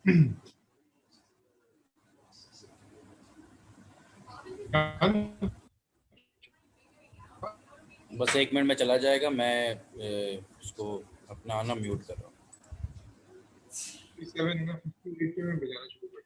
बस 1 मिनट में चला जाएगा। मैं उसको अपना आना म्यूट कर रहा हूँ। 57 ना 58 में बजाना शुरू कर।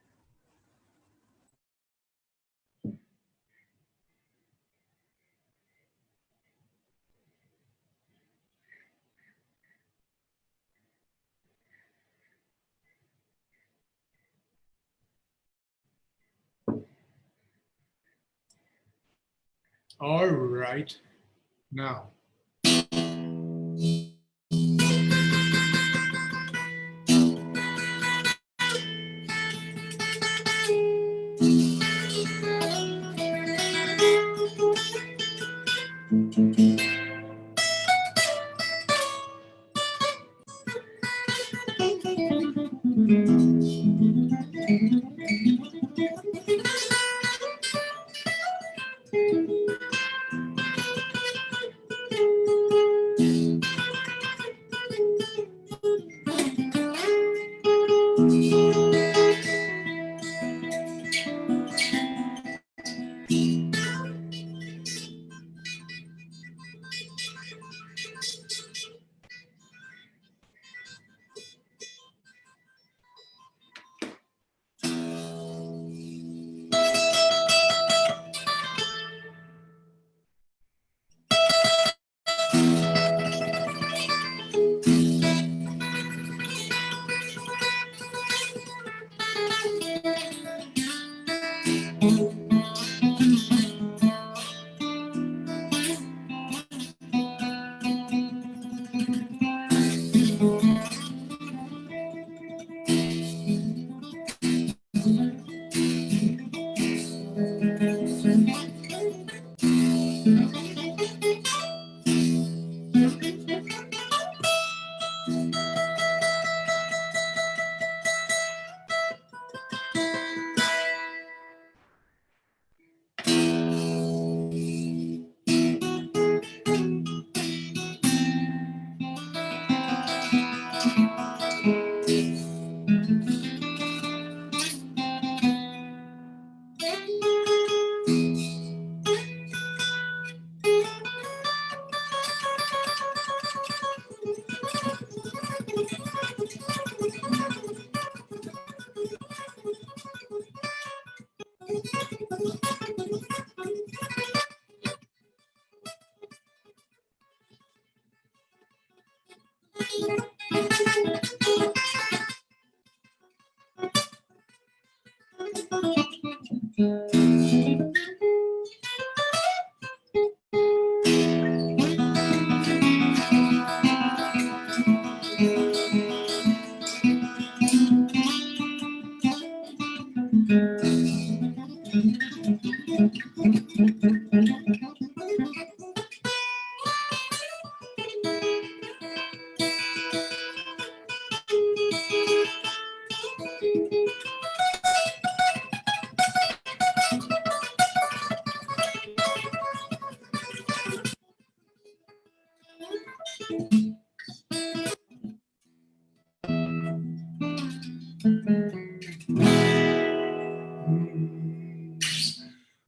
All right, now.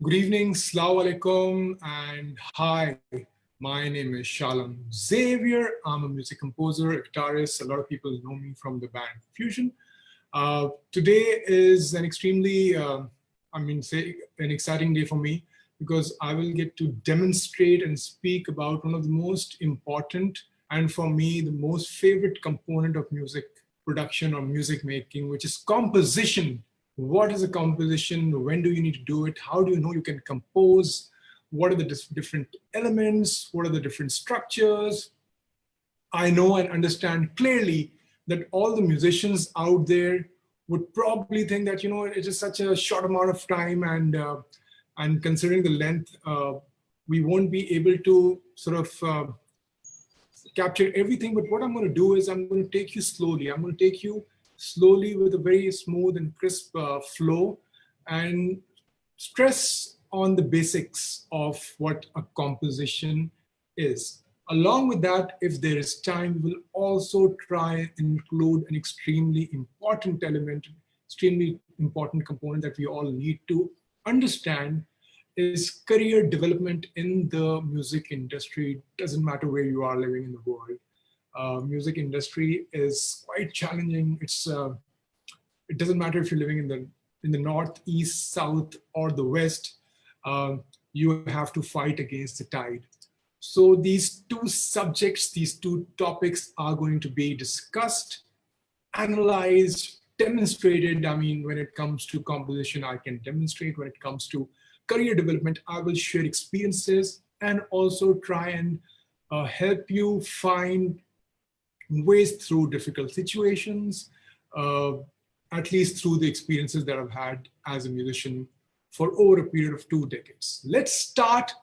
Good evening, Assalamu alaikum, and hi. My name is Shallum Xavier. I'm a music composer, a guitarist. A lot of people know me from the band Fusion. Today is an extremely, an exciting day for me because I will get to demonstrate and speak about one of the most important and for me, the most favorite component of music production or music making, which is composition. What is a composition? When do you need to do it? How do you know you can compose? What are the different elements? What are the different structures? I know and understand clearly that all the musicians out there would probably think that, you know, it is such a short amount of time and considering the length, we won't be able to sort of capture everything. But what I'm going to do is I'm going to take you slowly. I'm going to take you slowly with a very smooth and crisp flow and stress on the basics of what a composition is. Along with that, if there is time, we will also try and include an extremely important element, extremely important component that we all need to understand is career development in the music industry. Doesn't matter where you are living in the world. Music industry is quite challenging. It doesn't matter if you're living in the north, east, south, or the west. You have to fight against the tide. So these two subjects, these two topics are going to be discussed, analyzed, demonstrated. I mean, when it comes to composition, I can demonstrate. When it comes to career development, I will share experiences and also try and help you find ways through difficult situations, uh, at least through the experiences that I've had as a musician for over a period of 2 decades. Let's start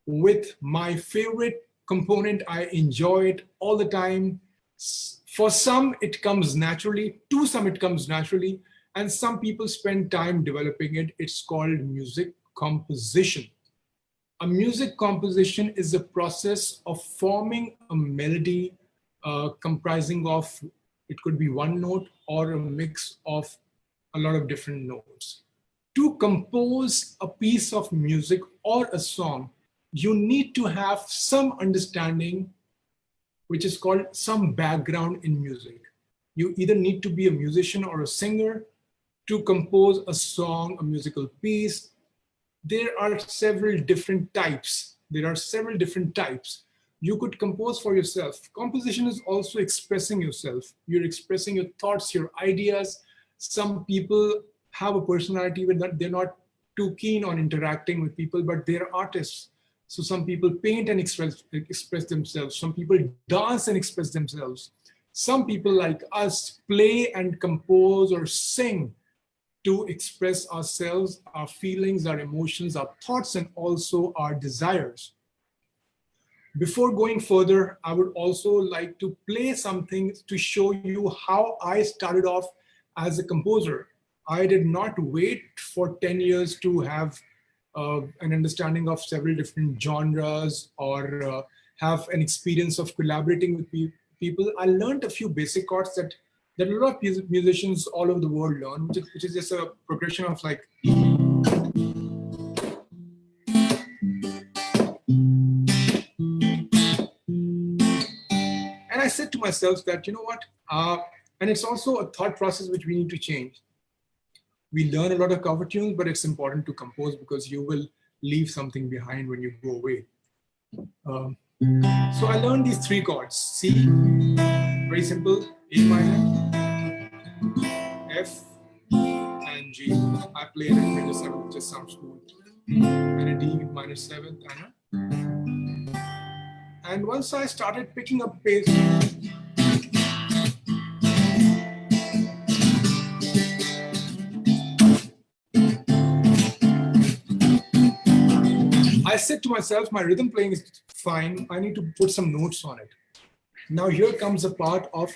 with my favorite component. I enjoy it all the time. For some, it comes naturally. To some, it comes naturally. And some people spend time developing it. It's called music composition. A music composition is a process of forming a melody comprising of, it could be one note or a mix of a lot of different notes. To compose a piece of music or a song, you need to have some understanding, which is called some background in music. You either need to be a musician or a singer to compose a song, a musical piece. There are several different types. You could compose for yourself. Composition is also expressing yourself. You're expressing your thoughts, your ideas. Some people have a personality where they're not too keen on interacting with people, but they're artists. So some people paint and express themselves. Some people dance and express themselves. Some people like us play and compose or sing to express ourselves, our feelings, our emotions, our thoughts, and also our desires. Before going further, I would also like to play something to show you how I started off as a composer. I did not wait for 10 years to have an understanding of several different genres or have an experience of collaborating with people. I learned a few basic chords that a lot of musicians all over the world learn, which is just a progression of like. And I said to myself that, you know what, and it's also a thought process which we need to change. We learn a lot of cover tunes, but it's important to compose because you will leave something behind when you go away. So I learned these three chords: C, very simple, A minor, F, and G. I play it at major seventh, which just sounds cool, and a D minor seventh, and once I started picking up pace, I said to myself, my rhythm playing is fine. I need to put some notes on it. Now here comes a part of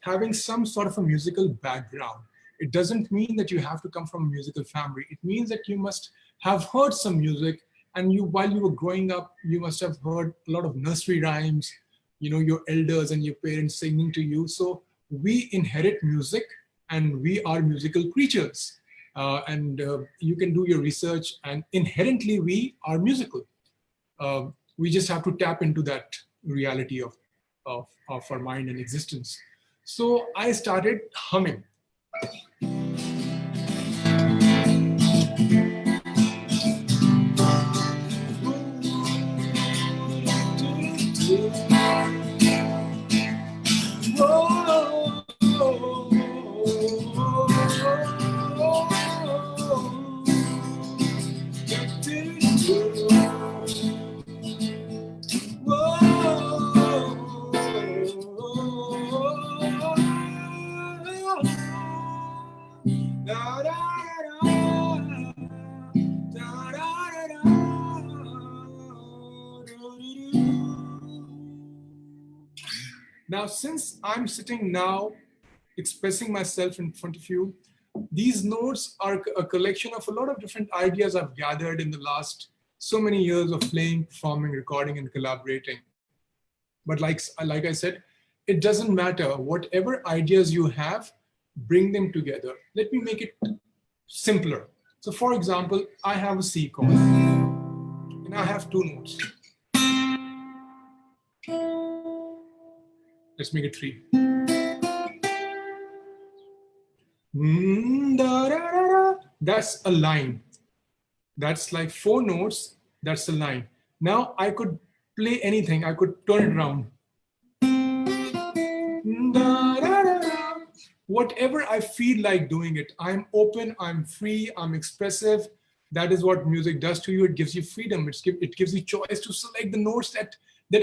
having some sort of a musical background. It doesn't mean that you have to come from a musical family. It means that you must have heard some music, and while you were growing up, you must have heard a lot of nursery rhymes, your elders and your parents singing to you. So we inherit music and we are musical creatures. You can do your research, and inherently we are musical. We just have to tap into that reality of our mind and existence. So I started humming. Now, since I'm sitting now expressing myself in front of you, these notes are a collection of a lot of different ideas I've gathered in the last so many years of playing, performing, recording, and collaborating. But like I said, it doesn't matter. Whatever ideas you have, bring them together. Let me make it simpler. So for example, I have a C chord and I have two notes. Let's make it three. That's a line. That's like four notes. That's a line. Now I could play anything. I could turn it around. Whatever I feel like doing it. I'm open, I'm free, I'm expressive. That is what music does to you. It gives you freedom. It gives you choice to select the notes that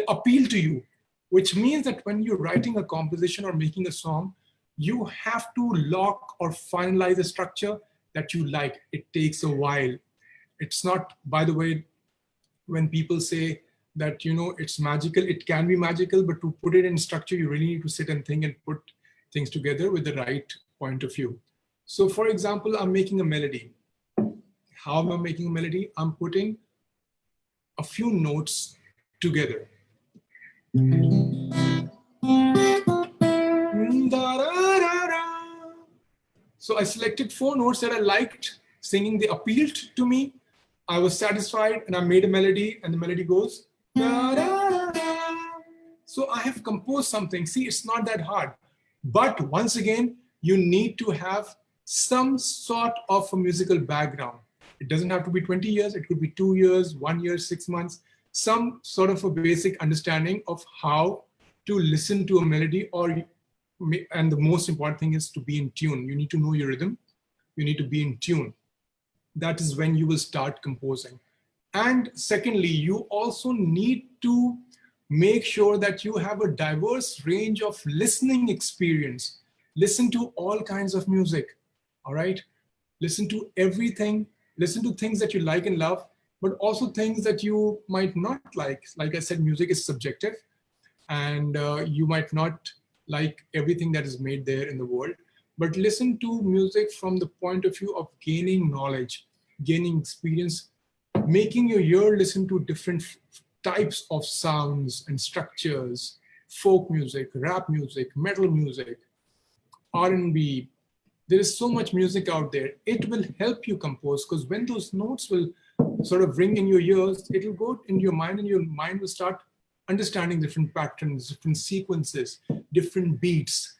appeal to you, which means that when you're writing a composition or making a song, you have to lock or finalize a structure that you like. It takes a while. It's not, by the way, when people say that, it's magical, it can be magical, but to put it in structure, you really need to sit and think and put things together with the right point of view. So for example, I'm making a melody. How am I making a melody? I'm putting a few notes together. So I selected four notes that I liked singing. They appealed to me. I was satisfied and I made a melody, and the melody goes. So I have composed something. See, it's not that hard. But once again, you need to have some sort of a musical background. It doesn't have to be 20 years. It could be 2 years, 1 year, 6 months, some sort of a basic understanding of how to listen to a melody, and the most important thing is to be in tune. You need to know your rhythm. You need to be in tune. That is when you will start composing. And secondly, you also need to make sure that you have a diverse range of listening experience. Listen to all kinds of music, all right? Listen to everything. Listen to things that you like and love, but also things that you might not like. Like I said, music is subjective, and you might not like everything that is made there in the world. But listen to music from the point of view of gaining knowledge, gaining experience, making your ear listen to different types of sounds and structures, folk music, rap music, metal music, R&B. There is so much music out there. It will help you compose, because when those notes will sort of ring in your ears, it will go in your mind, and your mind will start understanding different patterns, different sequences, different beats.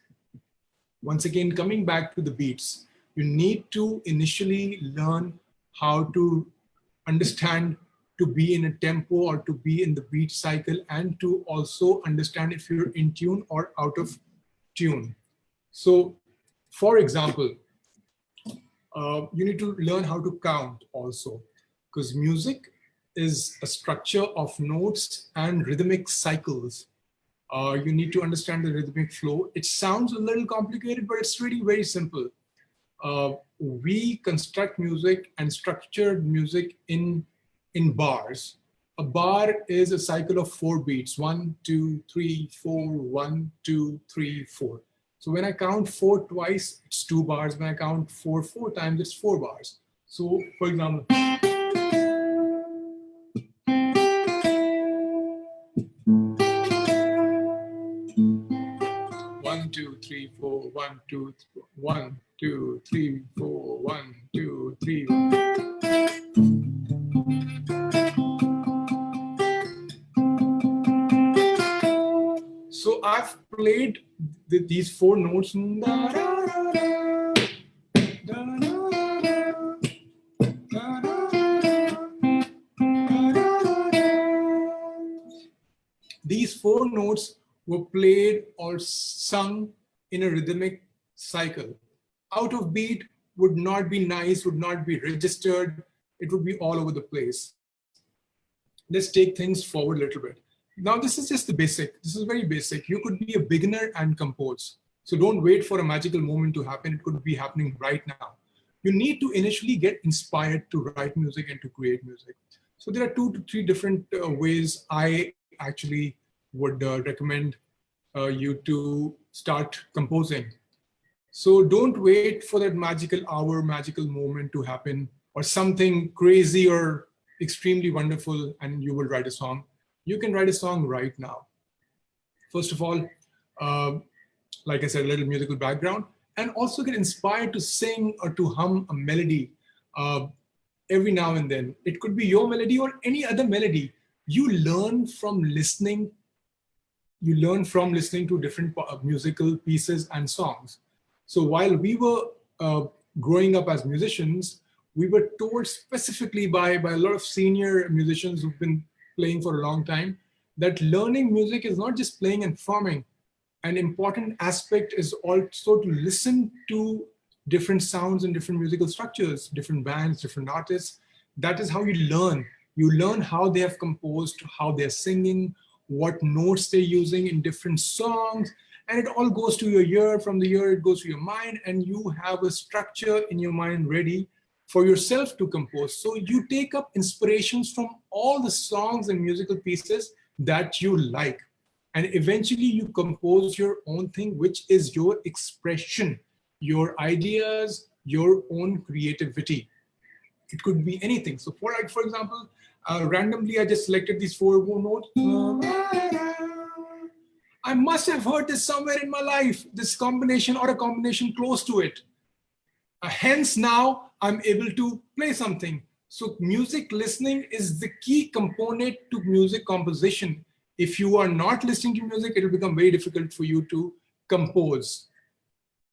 Once again, coming back to the beats, you need to initially learn how to understand to be in a tempo or to be in the beat cycle, and to also understand if you're in tune or out of tune. So, for example, you need to learn how to count also, because music is a structure of notes and rhythmic cycles. You need to understand the rhythmic flow. It sounds a little complicated, but it's really very simple. We construct music and structured music in bars. A bar is a cycle of 4 beats: 1, 2, 3, 4, 1, 2, 3, 4. So when I count 4 twice, it's 2 bars. When I count 4 times, it's 4 bars. So for example, 1, 2, 3, 4, 1, 2, 1, 2, 3, 4, 1, 2, 3. So I've played these 4 notes. These 4 notes were played or sung in a rhythmic cycle. Out of beat would not be nice, would not be registered. It would be all over the place. Let's take things forward a little bit. Now, this is just the basic. This is very basic. You could be a beginner and compose. So don't wait for a magical moment to happen. It could be happening right now. You need to initially get inspired to write music and to create music. So there are 2 to 3 different ways I actually would recommend you to start composing. So don't wait for that magical hour, magical moment to happen, or something crazy or extremely wonderful and you will write a song. You can write a song right now. First of all, uh, like I said, a little musical background, and also get inspired to sing or to hum a melody uh, every now and then. It could be your melody or any other melody. You learn from listening. You learn from listening to different musical pieces and songs. So while we were growing up as musicians, we were told specifically by a lot of senior musicians who've been playing for a long time that learning music is not just playing and performing. An important aspect is also to listen to different sounds and different musical structures, different bands, different artists. That is how you learn. You learn how they have composed, how they're singing, what notes they're using in different songs, and it all goes to your ear. From the ear, it goes to your mind, and you have a structure in your mind ready for yourself to compose. So you take up inspirations from all the songs and musical pieces that you like. And eventually you compose your own thing, which is your expression, your ideas, your own creativity. It could be anything. So for example, randomly I just selected these four notes. I must have heard this somewhere in my life, this combination or a combination close to it. Hence now I'm able to play something. So music listening is the key component to music composition. If you are not listening to music, it will become very difficult for you to compose.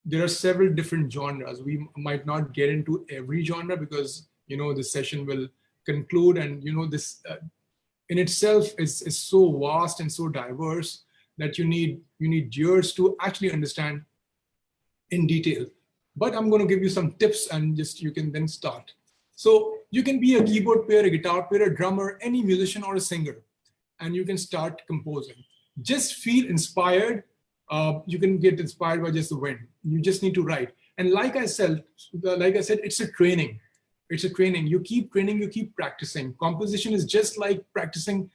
There are several different genres. We might not get into every genre because, this session will conclude, and, this in itself is so vast and so diverse that you need years to actually understand in detail. But I'm going to give you some tips and just you can then start. So you can be a keyboard player, a guitar player, a drummer, any musician or a singer, and you can start composing. Just feel inspired. You can get inspired by just the wind. You just need to write. And like I said, it's a training. It's a training. You keep training, you keep practicing. Composition is just like practicing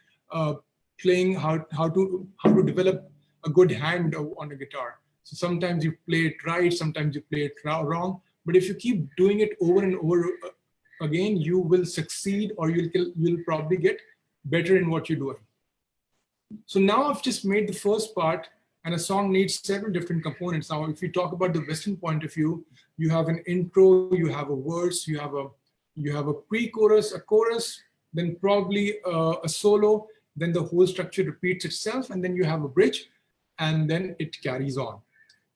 playing how to develop a good hand on a guitar. So sometimes you play it right, sometimes you play it wrong. But if you keep doing it over and over again, you will succeed, or you'll probably get better in what you're doing. So now I've just made the first part, and a song needs several different components. Now, if you talk about the Western point of view, you have an intro, you have a verse, you have a pre-chorus, a chorus, then probably a solo, then the whole structure repeats itself, and then you have a bridge, and then it carries on.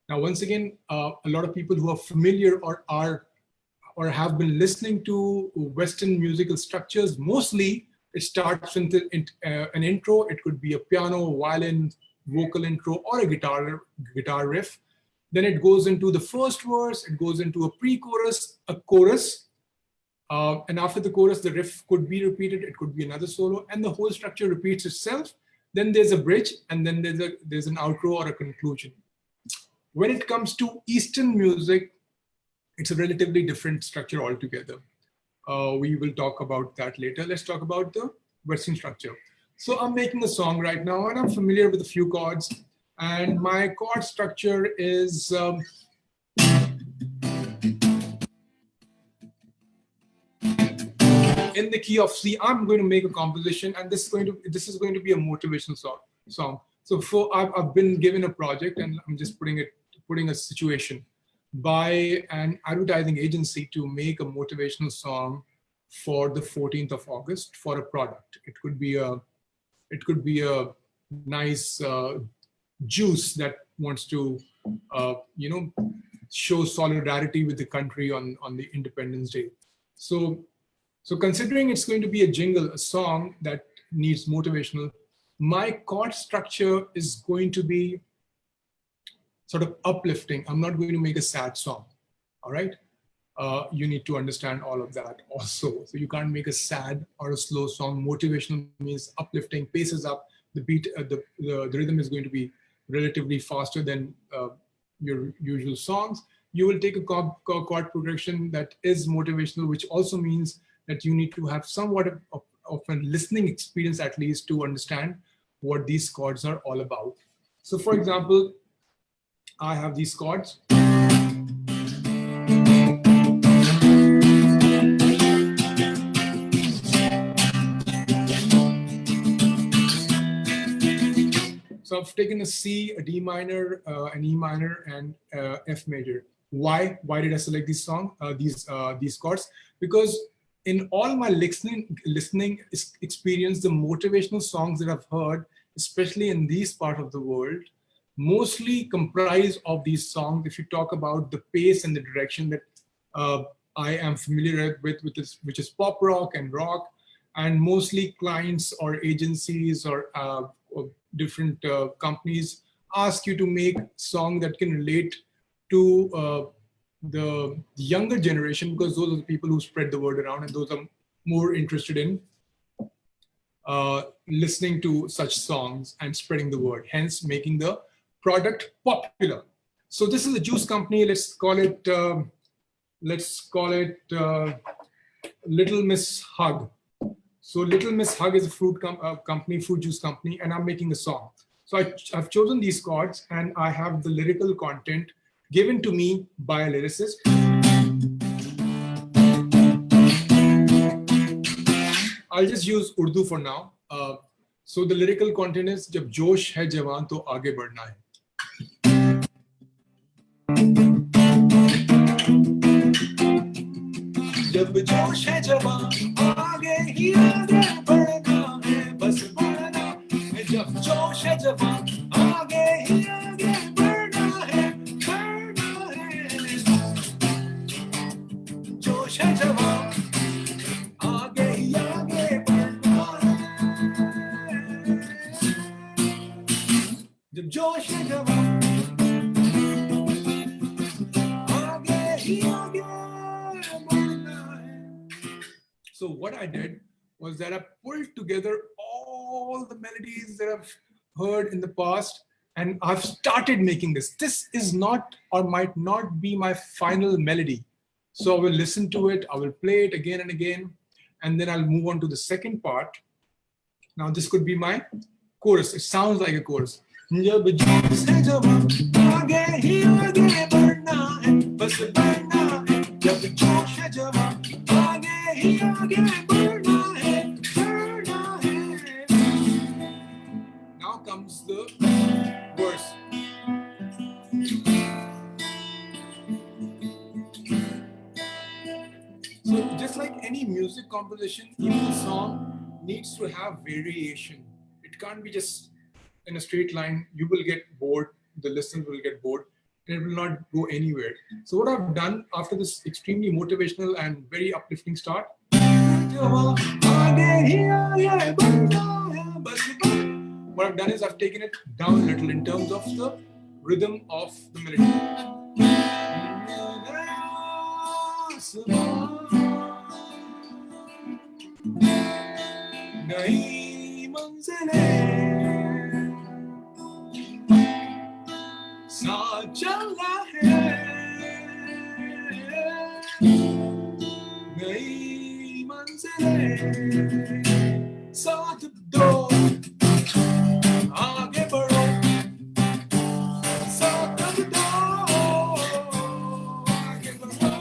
Now, once again, a lot of people who are familiar or have been listening to Western musical structures, mostly it starts with an intro. It could be a piano, violin, vocal intro, or a guitar riff. Then it goes into the first verse, it goes into a pre-chorus, a chorus, and after the chorus, the riff could be repeated, it could be another solo, and the whole structure repeats itself. Then there's a bridge, and then there's an outro or a conclusion. When it comes to Eastern music, it's a relatively different structure altogether. We will talk about that later. Let's talk about the Western structure. So I'm making a song right now, and I'm familiar with a few chords. And my chord structure is in the key of C. I'm going to make a composition, and this is going to be a motivational song. So I've been given a project, and I'm just putting a situation by an advertising agency to make a motivational song for the 14th of August for a product. It could be a nice juice that wants to show solidarity with the country on the Independence Day. So considering it's going to be a jingle, a song that needs motivational, my chord structure is going to be sort of uplifting. I'm not going to make a sad song, all right? You need to understand all of that also. So you can't make a sad or a slow song. Motivational means uplifting, pace is up, the beat, the rhythm is going to be relatively faster than your usual songs. You will take a chord progression that is motivational, which also means that you need to have somewhat of a listening experience at least to understand what these chords are all about. So for example, I have these chords. So So I've taken a C, a D minor, an E minor, and F major. Why? Why did I select these these chords? Because in all my listening experience, the motivational songs that I've heard, especially in this part of the world, mostly comprise of these songs. If you talk about the pace and the direction that I am familiar with which is pop rock and rock, and mostly clients or agencies or different companies ask you to make song that can relate to the younger generation, because those are the people who spread the word around, and those are more interested in listening to such songs and spreading the word, hence making the product popular. So this is a juice company. Let's call it Little Miss Hug. So Little Miss Hug is a fruit juice company, and I'm making a song. So I've chosen these chords, and I have the lyrical content given to me by a lyricist. I'll just use Urdu for now. So the lyrical content is जब जोश है जवान तो आगे बढ़ना है. जब जोश है जवान आगे ही आगे बढ़ना है, बस बढ़ना है. जब जोश है जवान आगे ही आगे बढ़ना है, बढ़ना है. जोश है जवान आगे ही आगे बढ़ना है. जब जोश है जवान आगे ही आगे. So what I did was that I pulled together all the melodies that I've heard in the past, and I've started making this. This is not or might not be my final melody. So I will listen to it, I will play it again and again, and then I'll move on to the second part. Now this could be my chorus. It sounds like a chorus. जब जोश है जवान आगे ही आगे बढ़ना है, बस बढ़ना है. जब जोश है जवान आगे ही आगे बढ़ना है, बढ़ना है. Now comes the verse. So just like any music composition, even a song needs to have variation. It can't be just in a straight line. You will get bored, the listener will get bored, and it will not go anywhere. So what I've done after this extremely motivational and very uplifting start, what I've done is I've taken it down a little in terms of the rhythm of the melody. नई मंजिलें साथ चलना है, नई मंजिलें साथ दो, आगे बढ़ो साथ दो, आगे बढ़ो.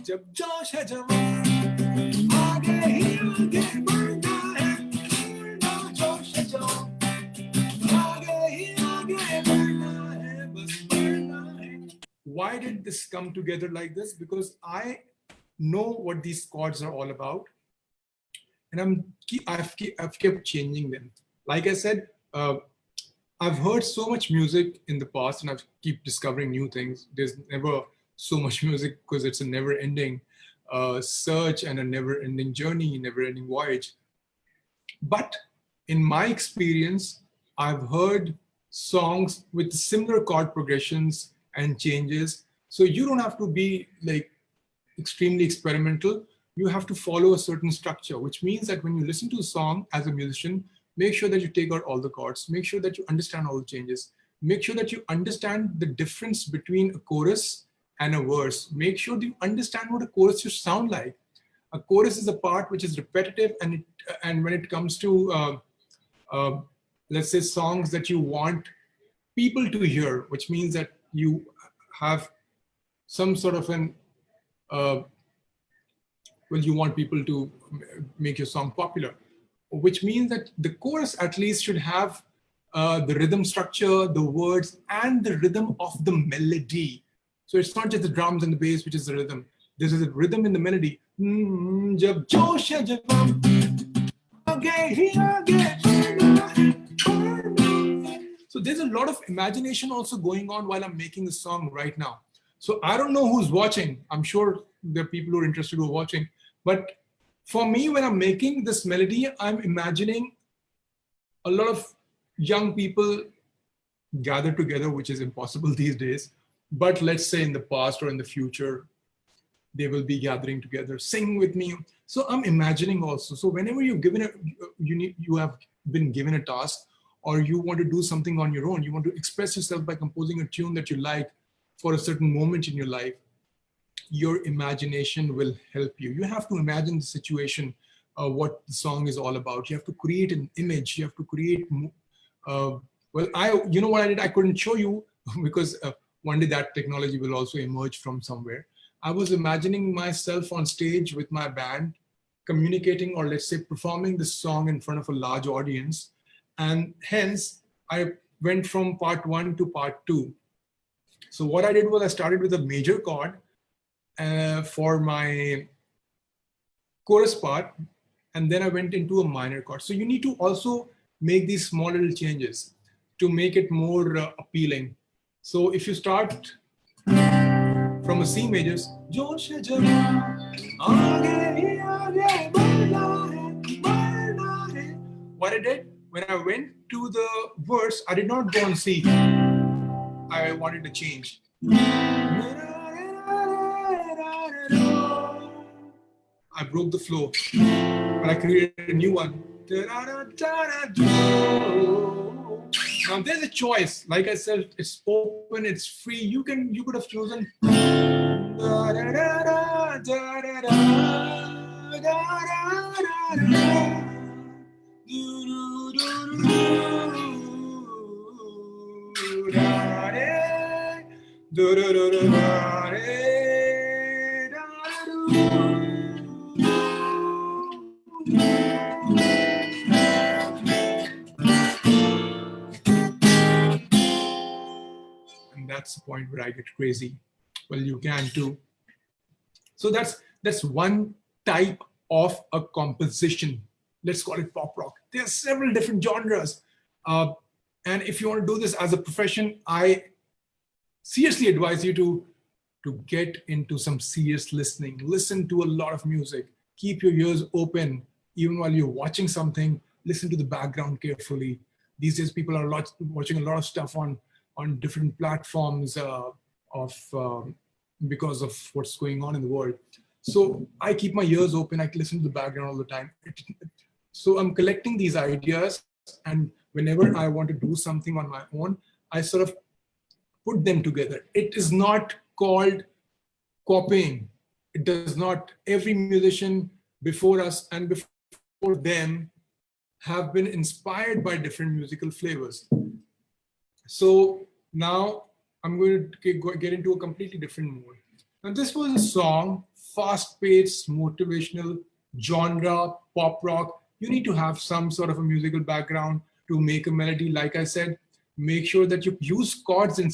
जब जोश है जवान आगे ही आगे बढ़ना है, बढ़ना. जोश है जवान आगे ही आगे बढ़ना है, बस बढ़ना है. Why did this come together like this? Because I know what these chords are all about, and I've kept changing them. Like I said, I've heard so much music in the past, and I've keep discovering new things. There's never so much music because it's a never-ending search and a never-ending journey, never-ending voyage. But in my experience, I've heard songs with similar chord progressions and changes. So you don't have to be like extremely experimental. You have to follow a certain structure, which means that when you listen to a song as a musician, make sure that you take out all the chords, make sure that you understand all the changes, make sure that you understand the difference between a chorus and a verse. Make sure that you understand what a chorus should sound like. A chorus is a part which is repetitive, and when it comes to let's say songs that you want people to hear, which means that you have some sort of an well, you want people to make your song popular. which means that the chorus at least should have the rhythm structure, the words, and the rhythm of the melody. So it's not just the drums and the bass, which is the rhythm. This is a rhythm in the melody. Jab josh hai jawam, aage hi aage. So there's a lot of imagination also going on while I'm making the song right now. So I don't know who's watching. I'm sure there are people who are interested who are watching. But for me, when I'm making this melody, I'm imagining a lot of young people gather together, which is impossible these days. But let's say in the past or in the future, they will be gathering together, sing with me. So I'm imagining also. So whenever you're given you have been given a task, or you want to do something on your own, you want to express yourself by composing a tune that you like for a certain moment in your life, your imagination will help you. You have to imagine the situation, what the song is all about. You have to create an image. You have to create, you know what I did? I couldn't show you because one day that technology will also emerge from somewhere. I was imagining myself on stage with my band, communicating, or let's say performing this song in front of a large audience. And hence, I went from part 1 to part 2. So what I did was I started with a major chord for my chorus part, and then I went into a minor chord. So you need to also make these small little changes to make it more appealing. So if you start from a C major, what I did, when I went to the verse, I did not go on C. I wanted to change. I broke the flow, but I created a new one. Now there's a choice. Like I said, it's open, it's free. You could have chosen. And that's the point where I get crazy. Well, you can too. So that's one type of a composition. Let's call it pop rock. There are several different genres. And if you want to do this as a profession, I seriously advise you to get into some serious listening. Listen to a lot of music. Keep your ears open. Even while you're watching something, listen to the background carefully. These days, people are watching a lot of stuff on different platforms because of what's going on in the world. So I keep my ears open. I listen to the background all the time. So I'm collecting these ideas, and whenever I want to do something on my own, I sort of put them together. It is not called copying. It does not. Every musician before us and before them have been inspired by different musical flavors. So now I'm going to get into a completely different mode. Now this was a song, fast-paced, motivational, genre, pop rock. You need to have some sort of a musical background to make a melody. Like I said, make sure that you use chords in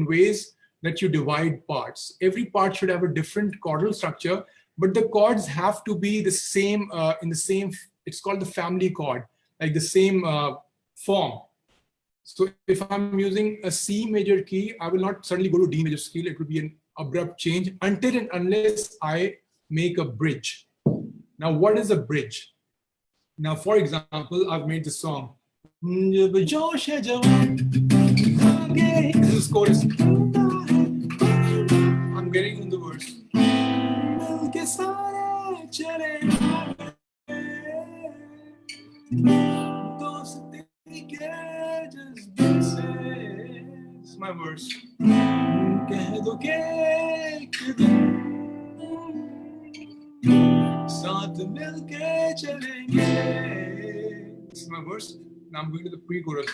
ways that you divide parts. Every part should have a different chordal structure, but the chords have to be the same in the same. It's called the family chord, like the same form. So if I'm using a C major key, I will not suddenly go to D major scale. It will be an abrupt change until and unless I make a bridge. Now, what is a bridge? Now, for example, I've made this song. This is chorus. I'm getting in the verse. This is my verse. This is my verse. Now I'm going to the pre-chorus.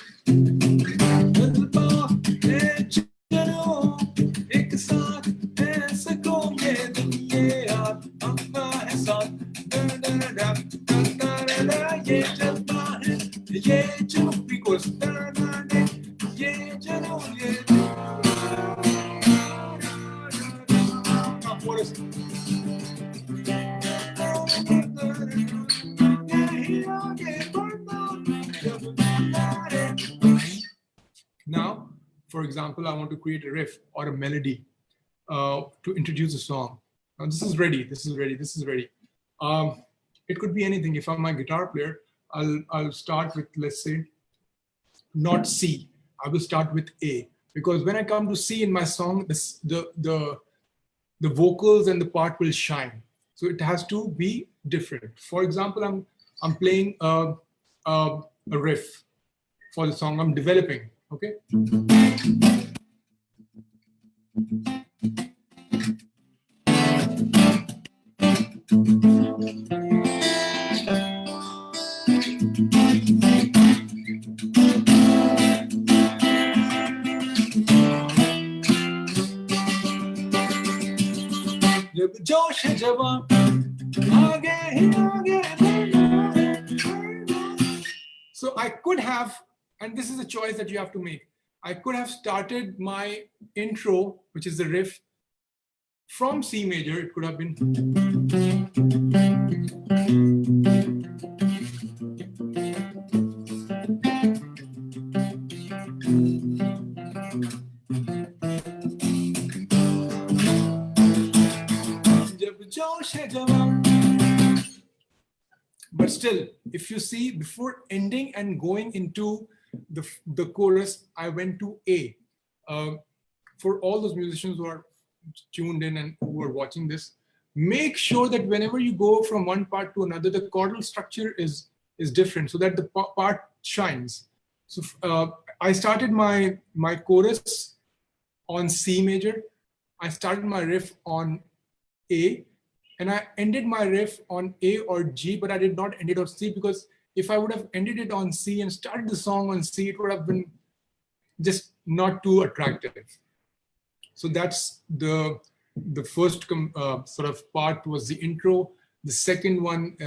for example, I want to create a riff or a melody to introduce a song. Now this is ready, this is ready, this is ready. It could be anything. If I'm a guitar player, I'll start with, let's say, not C. I will start with A, because when I come to C in my song, the vocals and the part will shine. So it has to be different. For example, I'm playing a riff for the song I'm developing. Okay. So I could have, and this is a choice that you have to make, I could have started my intro, which is the riff, from C major. It could have been. But still, if you see, before ending and going into the chorus, I went to A. For all those musicians who are tuned in and who are watching this, make sure that whenever you go from one part to another, the chordal structure is different so that the part shines. So I started my chorus on C major. I started my riff on A, and I ended my riff on A or G, but I did not end it on C, because if I would have ended it on C and started the song on C, it would have been just not too attractive. So that's the first sort of part was the intro. The second one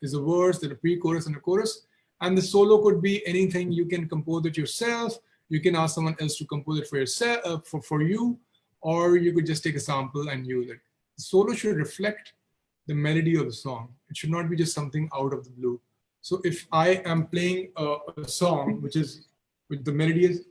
is a verse, then a pre-chorus and a chorus. And the solo could be anything. You can compose it yourself. You can ask someone else to compose it for yourself, for you, or you could just take a sample and use it. The solo should reflect the melody of the song. It should not be just something out of the blue. So if I am playing a song which the melody is,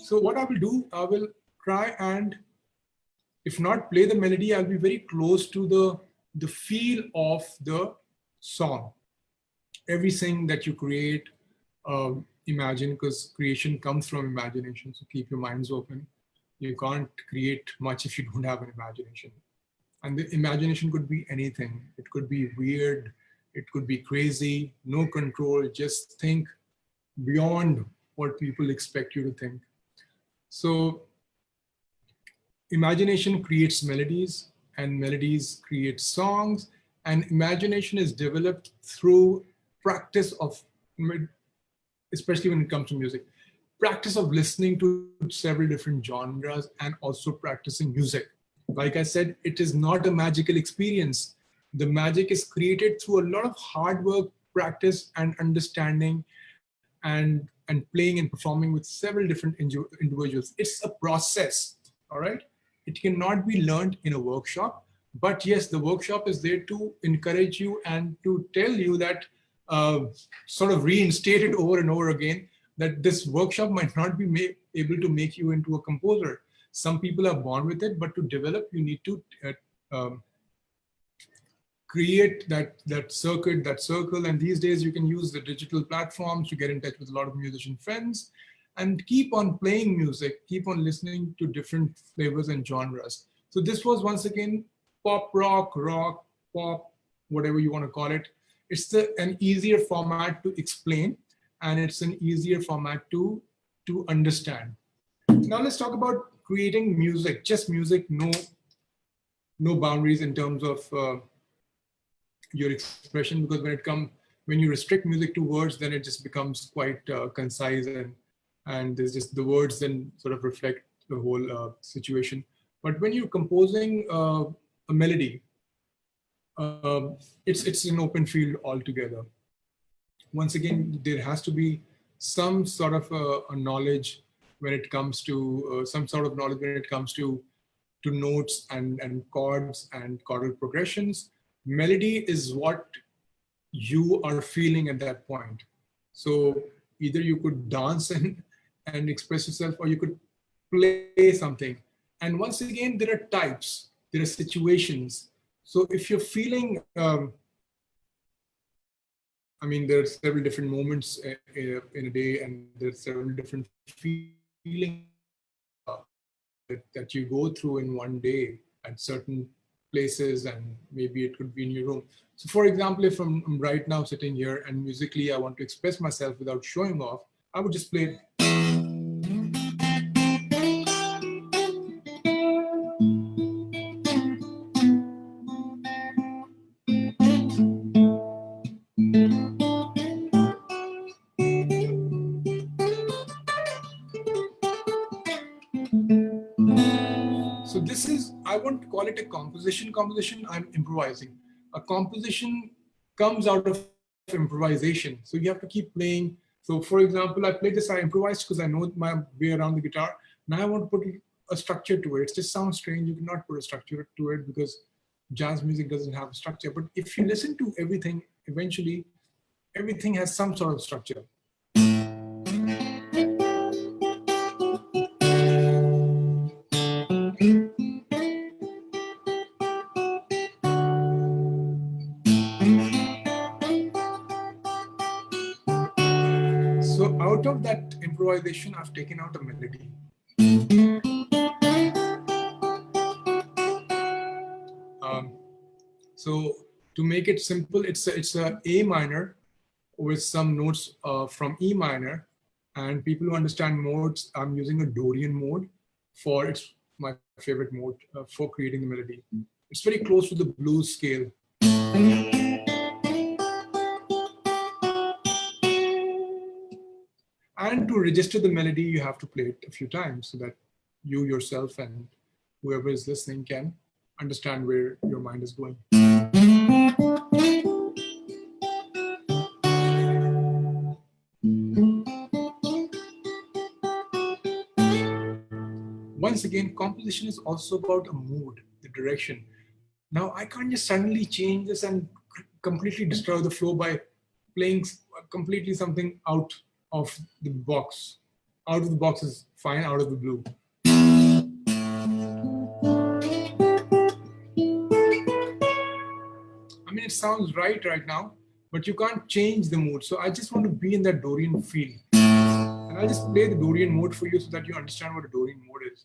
so what I will do, I will try and, if not play the melody, I'll be very close to the feel of the song. Everything that you create, imagine, because creation comes from imagination. So keep your minds open. You can't create much if you don't have an imagination. And the imagination could be anything. It could be weird. It could be crazy, no control. Just think beyond what people expect you to think. So imagination creates melodies, and melodies create songs, and imagination is developed through practice of, especially when it comes to music, practice of listening to several different genres and also practicing music. Like I said, it is not a magical experience. The magic is created through a lot of hard work, practice, and understanding, and playing and performing with several different individuals. It's a process, all right? It cannot be learned in a workshop, but yes, the workshop is there to encourage you and to tell you that, sort of reinstate it over and over again, that this workshop might not be able to make you into a composer. Some people are born with it, but to develop, you need to create that circle. And these days you can use the digital platforms to get in touch with a lot of musician friends and keep on playing music, keep on listening to different flavors and genres. So this was, once again, pop, rock, pop, whatever you want to call it. It's an easier format to explain, and it's an easier format to understand. Now let's talk about creating music, just music, no boundaries in terms of your expression, because when you restrict music to words, then it just becomes quite concise, and there's just the words then sort of reflect the whole situation. But when you're composing a melody, it's an open field altogether. Once again, there has to be some sort of a knowledge when it comes to some sort of knowledge when it comes to notes and chords and chordal progressions. Melody is what you are feeling at that point. So either you could dance and express yourself, or you could play something. And once again, there are types, there are situations. So if you're feeling, I mean, there are several different moments in a day, and there's several different feelings that you go through in one day at certain places, and maybe it could be in your room. So for example, if I'm right now sitting here and musically I want to express myself without showing off, I would just play. So this is, I won't call it a composition. I'm improvising. A composition comes out of improvisation. So you have to keep playing. So for example, I played this, I improvised because I know my way around the guitar. Now I want to put a structure to it. It just sounds strange. You cannot put a structure to it because jazz music doesn't have a structure. But if you listen to everything, eventually everything has some sort of structure. So out of that improvisation, I've taken out a melody. So to make it simple, it's a A minor with some notes from E minor. And people who understand modes, I'm using a Dorian mode for, it's my favorite mode for creating the melody. It's very close to the blues scale. And to register the melody, you have to play it a few times so that you yourself and whoever is listening can understand where your mind is going. Once again, composition is also about a mood, the direction. Now, I can't just suddenly change this and completely destroy the flow by playing completely something out of the box. Out of the box is fine, out of the blue. I mean, it sounds right now, but you can't change the mood. So I just want to be in that Dorian feel. And I'll just play the Dorian mode for you so that you understand what a Dorian mode is.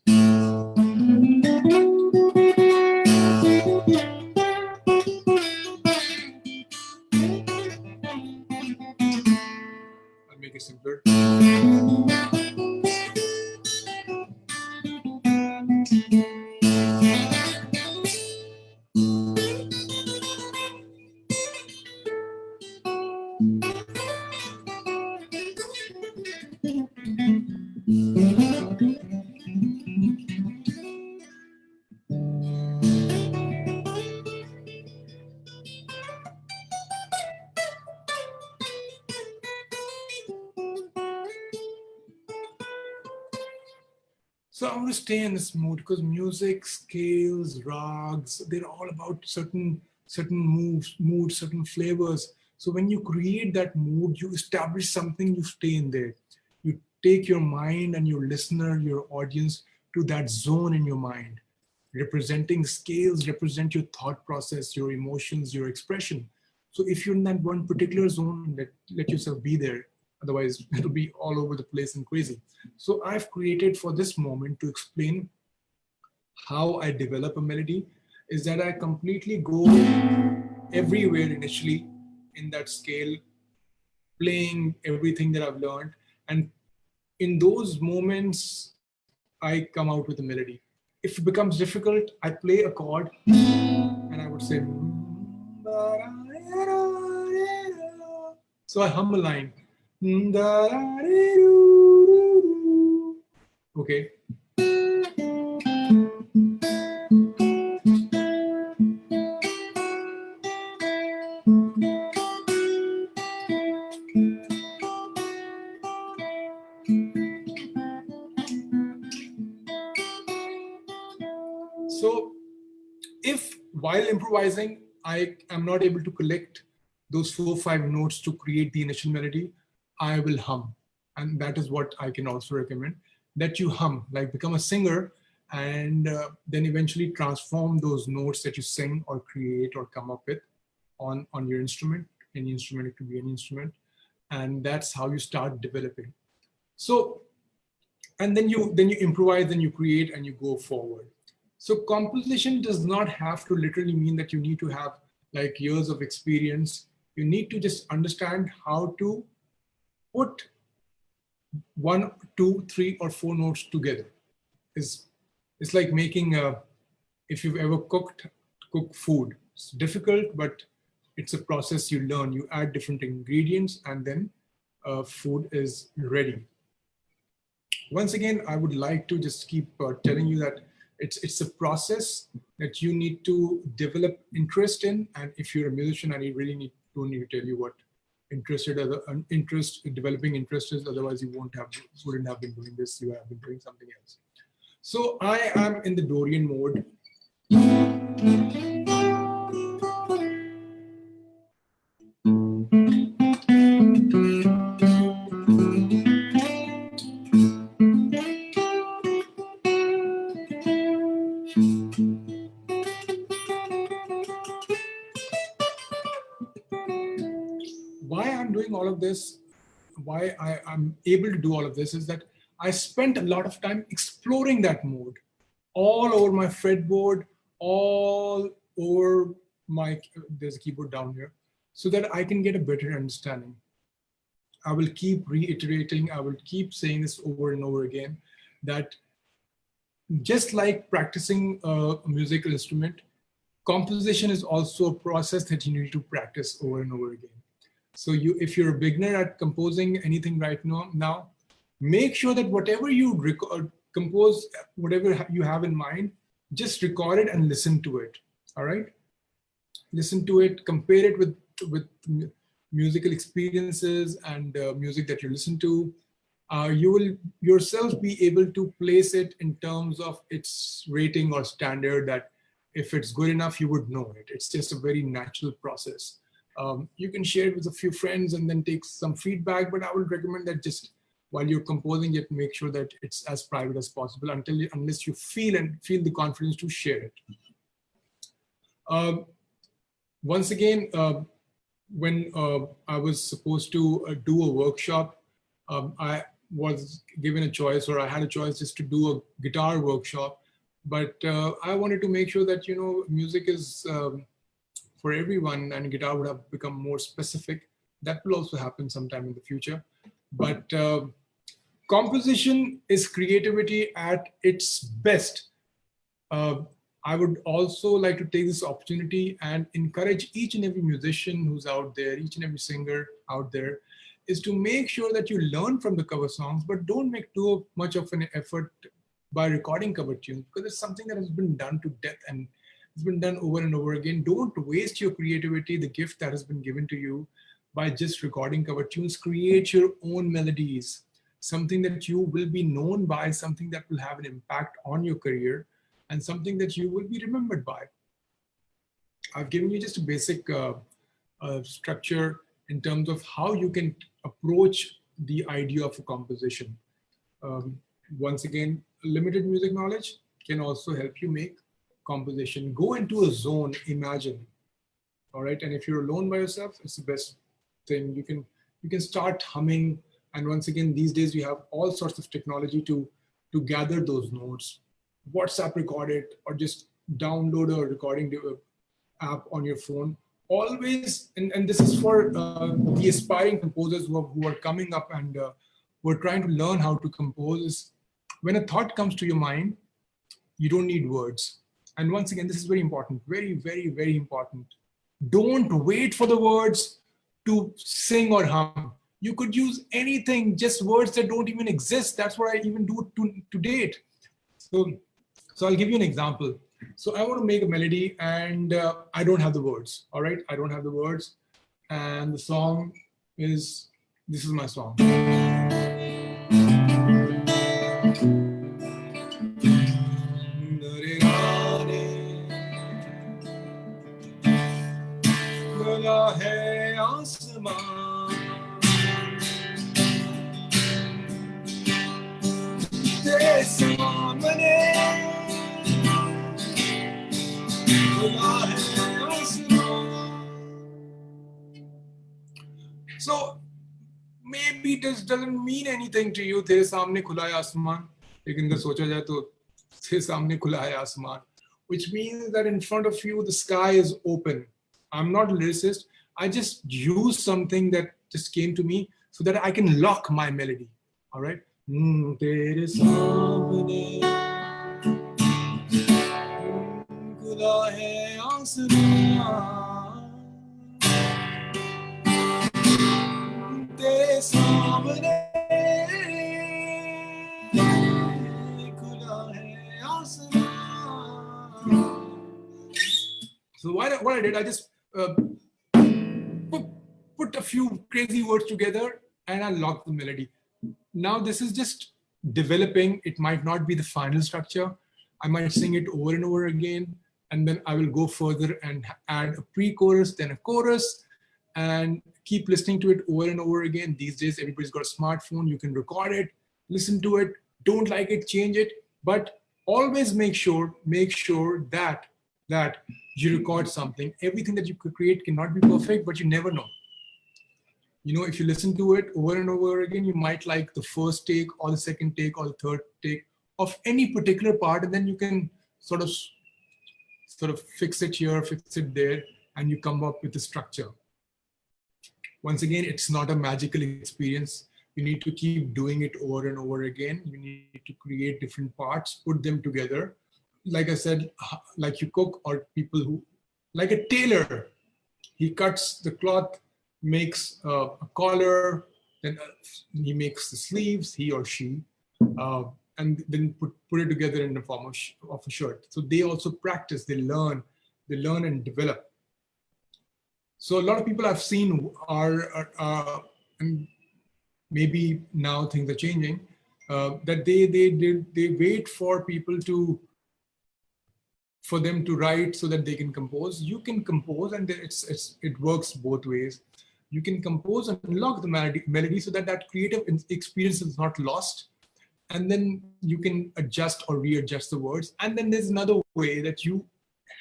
I'll make it simpler. So I want to stay in this mood because music, scales, rags, they're all about certain moves, moods, certain flavors. So when you create that mood, you establish something, you stay in there. You take your mind and your listener, your audience to that zone in your mind. Representing scales represent your thought process, your emotions, your expression. So if you're in that one particular zone, let yourself be there. Otherwise, it'll be all over the place and crazy. So I've created for this moment to explain how I develop a melody is that I completely go everywhere initially in that scale, playing everything that I've learned. And in those moments, I come out with a melody. If it becomes difficult, I play a chord and I would say, so I hum a line. Okay. So if while improvising, I am not able to collect those 4 or 5 notes to create the initial melody, I will hum. And that is what I can also recommend, that you hum, like become a singer, and then eventually transform those notes that you sing or create or come up with on your instrument. Any instrument, it could be any instrument. And that's how you start developing. So, and then you improvise, then you create, and you go forward. So composition does not have to literally mean that you need to have like years of experience. You need to just understand how to put 1, 2, 3, or 4 notes together. It's like making if you've ever cook food. It's difficult, but it's a process you learn. You add different ingredients, and then food is ready. Once again, I would like to just keep telling you that it's a process that you need to develop interest in. And if you're a musician, don't need to tell you what developing interest is. Otherwise, you wouldn't have been doing this. You have been doing something else. So I am in the Dorian mode. Why I'm doing all of this, why I'm able to do all of this is that I spent a lot of time exploring that mode all over my fretboard, all over there's a keyboard down here, so that I can get a better understanding. I will keep reiterating, I will keep saying this over and over again, that just like practicing a musical instrument, composition is also a process that you need to practice over and over again. So if you're a beginner at composing anything right now, make sure that whatever you compose, whatever you have in mind, just record it and listen to it. All right, listen to it, compare it with musical experiences and music that you listen to. You will yourself be able to place it in terms of its rating or standard, that if it's good enough, you would know it. It's just a very natural process. You can share it with a few friends and then take some feedback, but I would recommend that just while you're composing it, make sure that it's as private as possible unless you feel the confidence to share it. Once again, when I was supposed to do a workshop, I was given a choice, or I had a choice just to do a guitar workshop. But I wanted to make sure that, music is for everyone, and guitar would have become more specific. That will also happen sometime in the future. But composition is creativity at its best. I would also like to take this opportunity and encourage each and every musician who's out there, each and every singer out there, is to make sure that you learn from the cover songs, but don't make too much of an effort by recording cover tunes, because it's something that has been done to death and it's been done over and over again. Don't waste your creativity, the gift that has been given to you, by just recording cover tunes. Create your own melodies, something that you will be known by, something that will have an impact on your career, and something that you will be remembered by. I've given you just a basic structure in terms of how you can approach the idea of a composition. Once again, limited music knowledge can also help you make composition. Go into a zone, imagine. All right, and if you're alone by yourself, it's the best thing. You can start humming, and once again, these days we have all sorts of technology to gather those notes. WhatsApp record it, or just download a recording app on your phone. Always, and this is for the aspiring composers who are coming up and who are trying to learn how to compose. When a thought comes to your mind, you don't need words. And once again, this is very important, very, very, very important. Don't wait for the words to sing or hum. You could use anything, just words that don't even exist. That's what I even do to date. So I'll give you an example. So I want to make a melody, and I don't have the words. All right, I don't have the words, and the song is, this is my song. खुला है आसमान तेरे सामने खुला है आसमान. So maybe this doesn't mean anything to you. तेरे सामने खुला है आसमान, लेकिन अगर सोचा जाए तो तेरे सामने खुला है आसमान, which means that in front of you the sky is open. I'm not a lyricist. I just use something that just came to me so that I can lock my melody. All right. तेरे सामने खुला है आसमान तेरे सामने खुला है आसमान. So what I did, I just put a few crazy words together and I locked the melody. Now this is just developing. It might not be the final structure. I might sing it over and over again, and then I will go further and add a pre-chorus, then a chorus, and keep listening to it over and over again. These days, everybody's got a smartphone. You can record it, listen to it, don't like it, change it, but always make sure that you record something. Everything that you could create cannot be perfect, but you never know. You know, if you listen to it over and over again, you might like the first take or the second take or the third take of any particular part, and then you can sort of fix it here, fix it there, and you come up with a structure. Once again, it's not a magical experience. You need to keep doing it over and over again. You need to create different parts, put them together. Like I said, like you cook, or people who, like a tailor, he cuts the cloth, makes a collar, then he makes the sleeves, he or she, and then put it together in the form of a shirt. So they also practice, they learn and develop. So a lot of people I've seen are and maybe now things are changing, that they wait for people for them to write so that they can compose. You can compose, and it works both ways. You can compose and unlock the melody so that creative experience is not lost. And then you can adjust or readjust the words. And then there's another way that you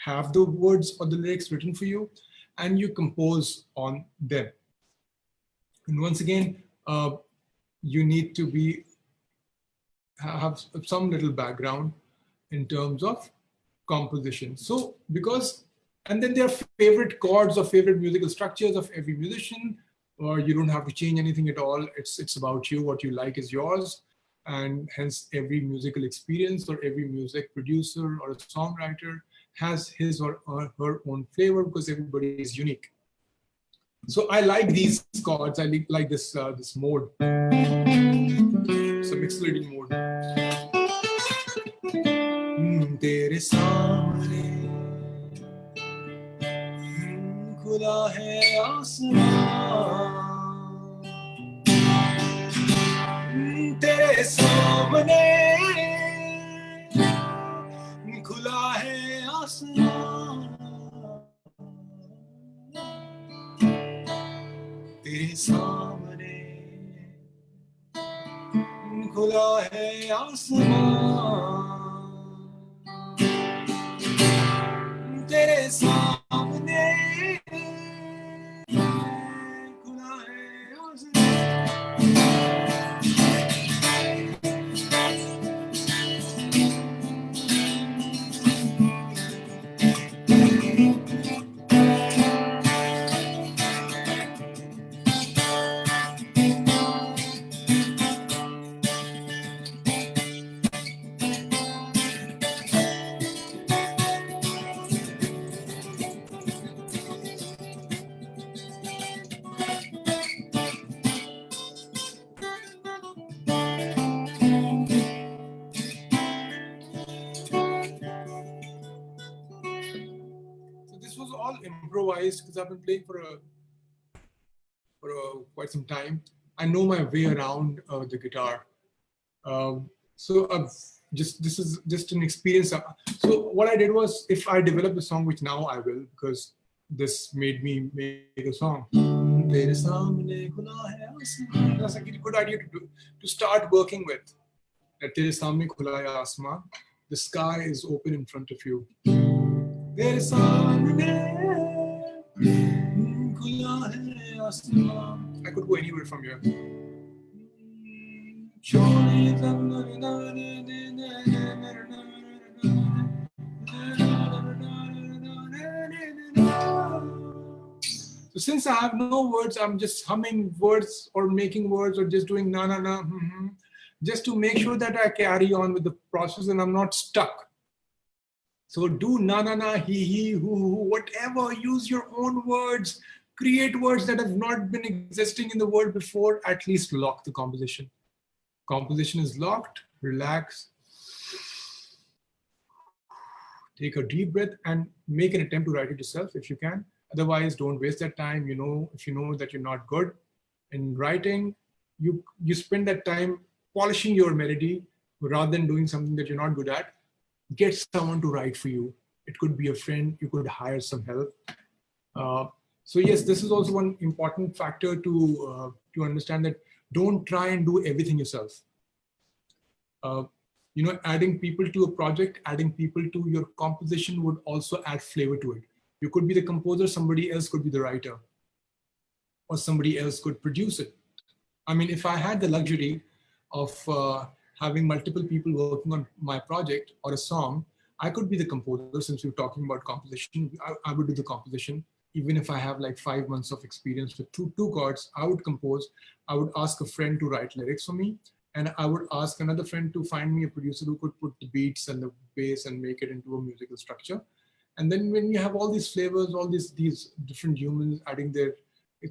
have the words or the lyrics written for you, and you compose on them. And once again, you need to have some little background in terms of composition. So and then there are favorite chords or favorite musical structures of every musician, or you don't have to change anything at all. It's about you. What you like is yours. And hence every musical experience or every music producer or a songwriter has his or her own flavor, because everybody is unique. So I like these chords. I like this mode. It's a mixed leading mode. तेरे सामने खुला है आसमान तेरे सामने खुला है आसमान तेरे सामने खुला है आसमान तेरे सामने खुला है improvised, because I've been playing for quite some time. I know my way around the guitar. So this is just an experience. So what I did was, if I developed a song, which now I will, because this made me make a song. That's like a good idea to do, to start working with. That तेरे सामने खुला है आसमां, the sky is open in front of you. तेरे सामने खुला है आसमां. I could go anywhere from here. So since I have no words, I'm just humming words or making words or just doing na na na, just to make sure that I carry on with the process and I'm not stuck. So do na na na, he, who, whatever. Use your own words. Create words that have not been existing in the world before. At least lock the composition. Composition is locked. Relax. Take a deep breath and make an attempt to write it yourself if you can. Otherwise, don't waste that time. You know, if you know that you're not good in writing, you spend that time polishing your melody rather than doing something that you're not good at. Get someone to write for you. It could be a friend. You could hire some help. So yes, this is also one important factor to understand, that don't try and do everything yourself. You know, adding people to a project, adding people to your composition would also add flavor to it. You could be the composer, somebody else could be the writer, or somebody else could produce it. I mean, if I had the luxury of having multiple people working on my project or a song, I could be the composer. Since we're talking about composition, I would do the composition. Even if I have like 5 months of experience with two chords, I would compose. I would ask a friend to write lyrics for me. And I would ask another friend to find me a producer who could put the beats and the bass and make it into a musical structure. And then when you have all these flavors, all these different humans adding their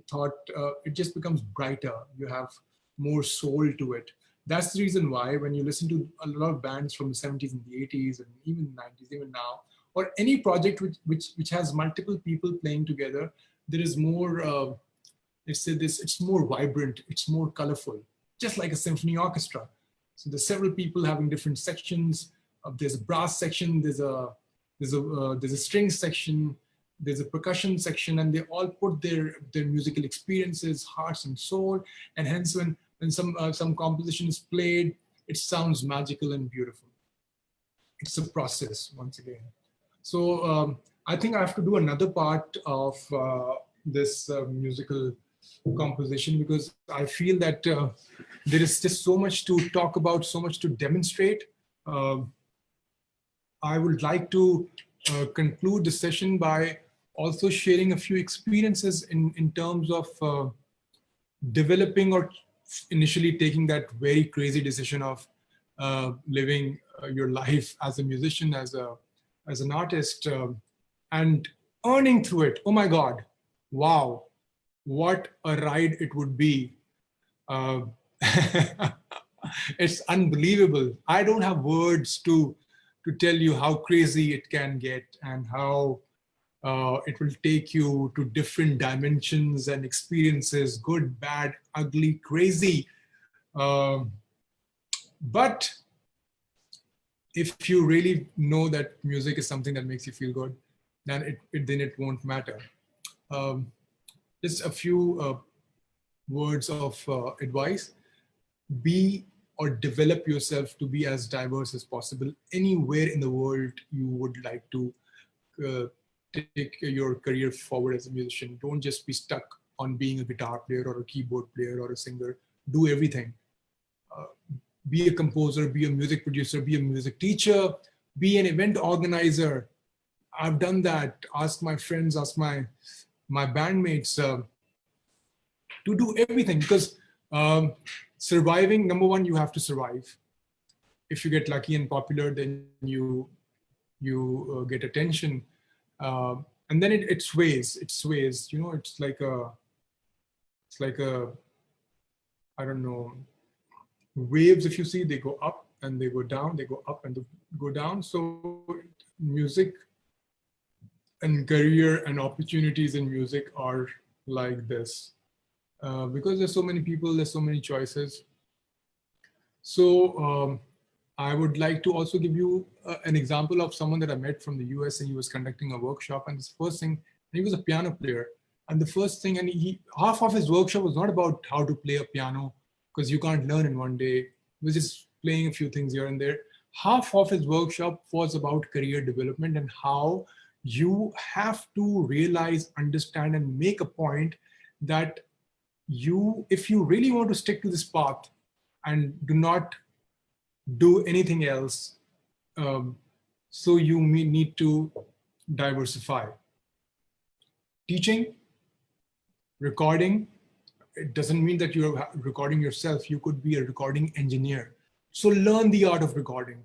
thought, it just becomes brighter. You have more soul to it. That's the reason why when you listen to a lot of bands from the 70s and the 80s and even 90s, even now, or any project which has multiple people playing together, there is more, let's say this, it's more vibrant, it's more colorful, just like a symphony orchestra. So there's several people having different sections. There's a brass section, there's a string section, there's a percussion section, and they all put their musical experiences, hearts and soul. And hence when some composition is played, it sounds magical and beautiful. It's a process, once again. So I think I have to do another part of this musical composition, because I feel that there is just so much to talk about, so much to demonstrate. I would like to conclude the session by also sharing a few experiences in terms of developing or initially taking that very crazy decision of living your life as a musician, as an artist, and earning through it. Oh my God, wow, what a ride it would be. It's unbelievable. I don't have words to tell you how crazy it can get and how it will take you to different dimensions and experiences, good, bad, ugly, crazy. But if you really know that music is something that makes you feel good, then it won't matter. Just a few words of advice. Be or develop yourself to be as diverse as possible. Anywhere in the world you would like to take your career forward as a musician. Don't just be stuck on being a guitar player or a keyboard player or a singer. Do everything. Be a composer, be a music producer, be a music teacher, be an event organizer. I've done that. Ask my friends, ask my bandmates to do everything, because surviving, number one, you have to survive. If you get lucky and popular, then you get attention, and then it sways. It sways. You know, it's like a I don't know, waves. If you see, they go up and they go down. They go up and they go down. So music and career and opportunities in music are like this. Because there's so many people, there's so many choices. So I would like to also give you an example of someone that I met from the US, and he was conducting a workshop. And this first thing, he was a piano player. And the first thing, and half of his workshop was not about how to play a piano, because you can't learn in one day. He was just playing a few things here and there. Half of his workshop was about career development and how you have to realize, understand, and make a point that if you really want to stick to this path and do not do anything else, so you may need to diversify. Teaching, recording, it doesn't mean that you're recording yourself. You could be a recording engineer. So learn the art of recording,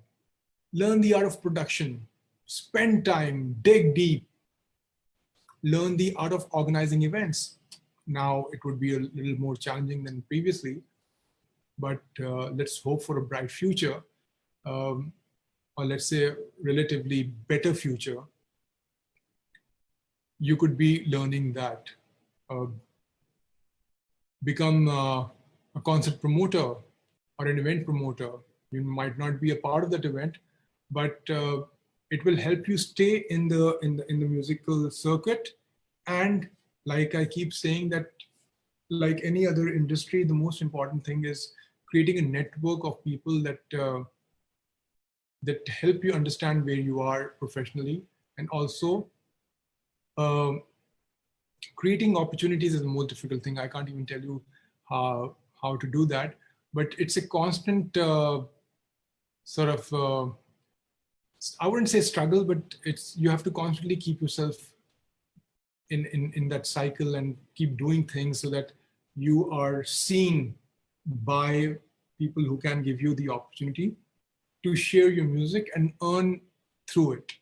learn the art of production, spend time, dig deep, learn the art of organizing events. Now it would be a little more challenging than previously, but let's hope for a bright future, or let's say a relatively better future. You could be learning that. Become a concert promoter or an event promoter. You might not be a part of that event, but it will help you stay in the musical circuit. And like I keep saying, that like any other industry, the most important thing is creating a network of people that that help you understand where you are professionally, and also creating opportunities is the most difficult thing. I can't even tell you how to do that, but it's a constant sort of, I wouldn't say struggle, but you have to constantly keep yourself in that cycle and keep doing things so that you are seen by people who can give you the opportunity to share your music and earn through it.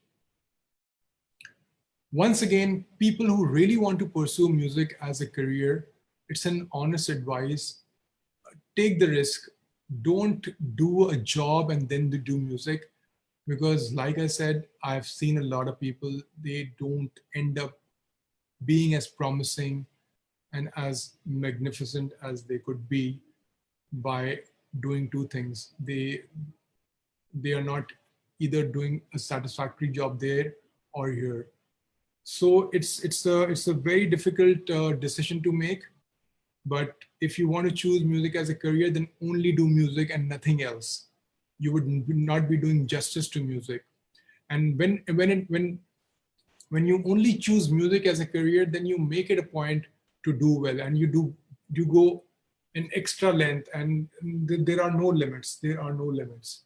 Once again, people who really want to pursue music as a career, it's an honest advice. Take the risk. Don't do a job and then do music, because like I said, I've seen a lot of people, they don't end up being as promising and as magnificent as they could be by doing two things. They are not either doing a satisfactory job there or here. So it's a very difficult decision to make. But if you want to choose music as a career, then only do music and nothing else. You would not be doing justice to music. And when you only choose music as a career, then you make it a point to do well, and you go an extra length, and there are no limits. There are no limits.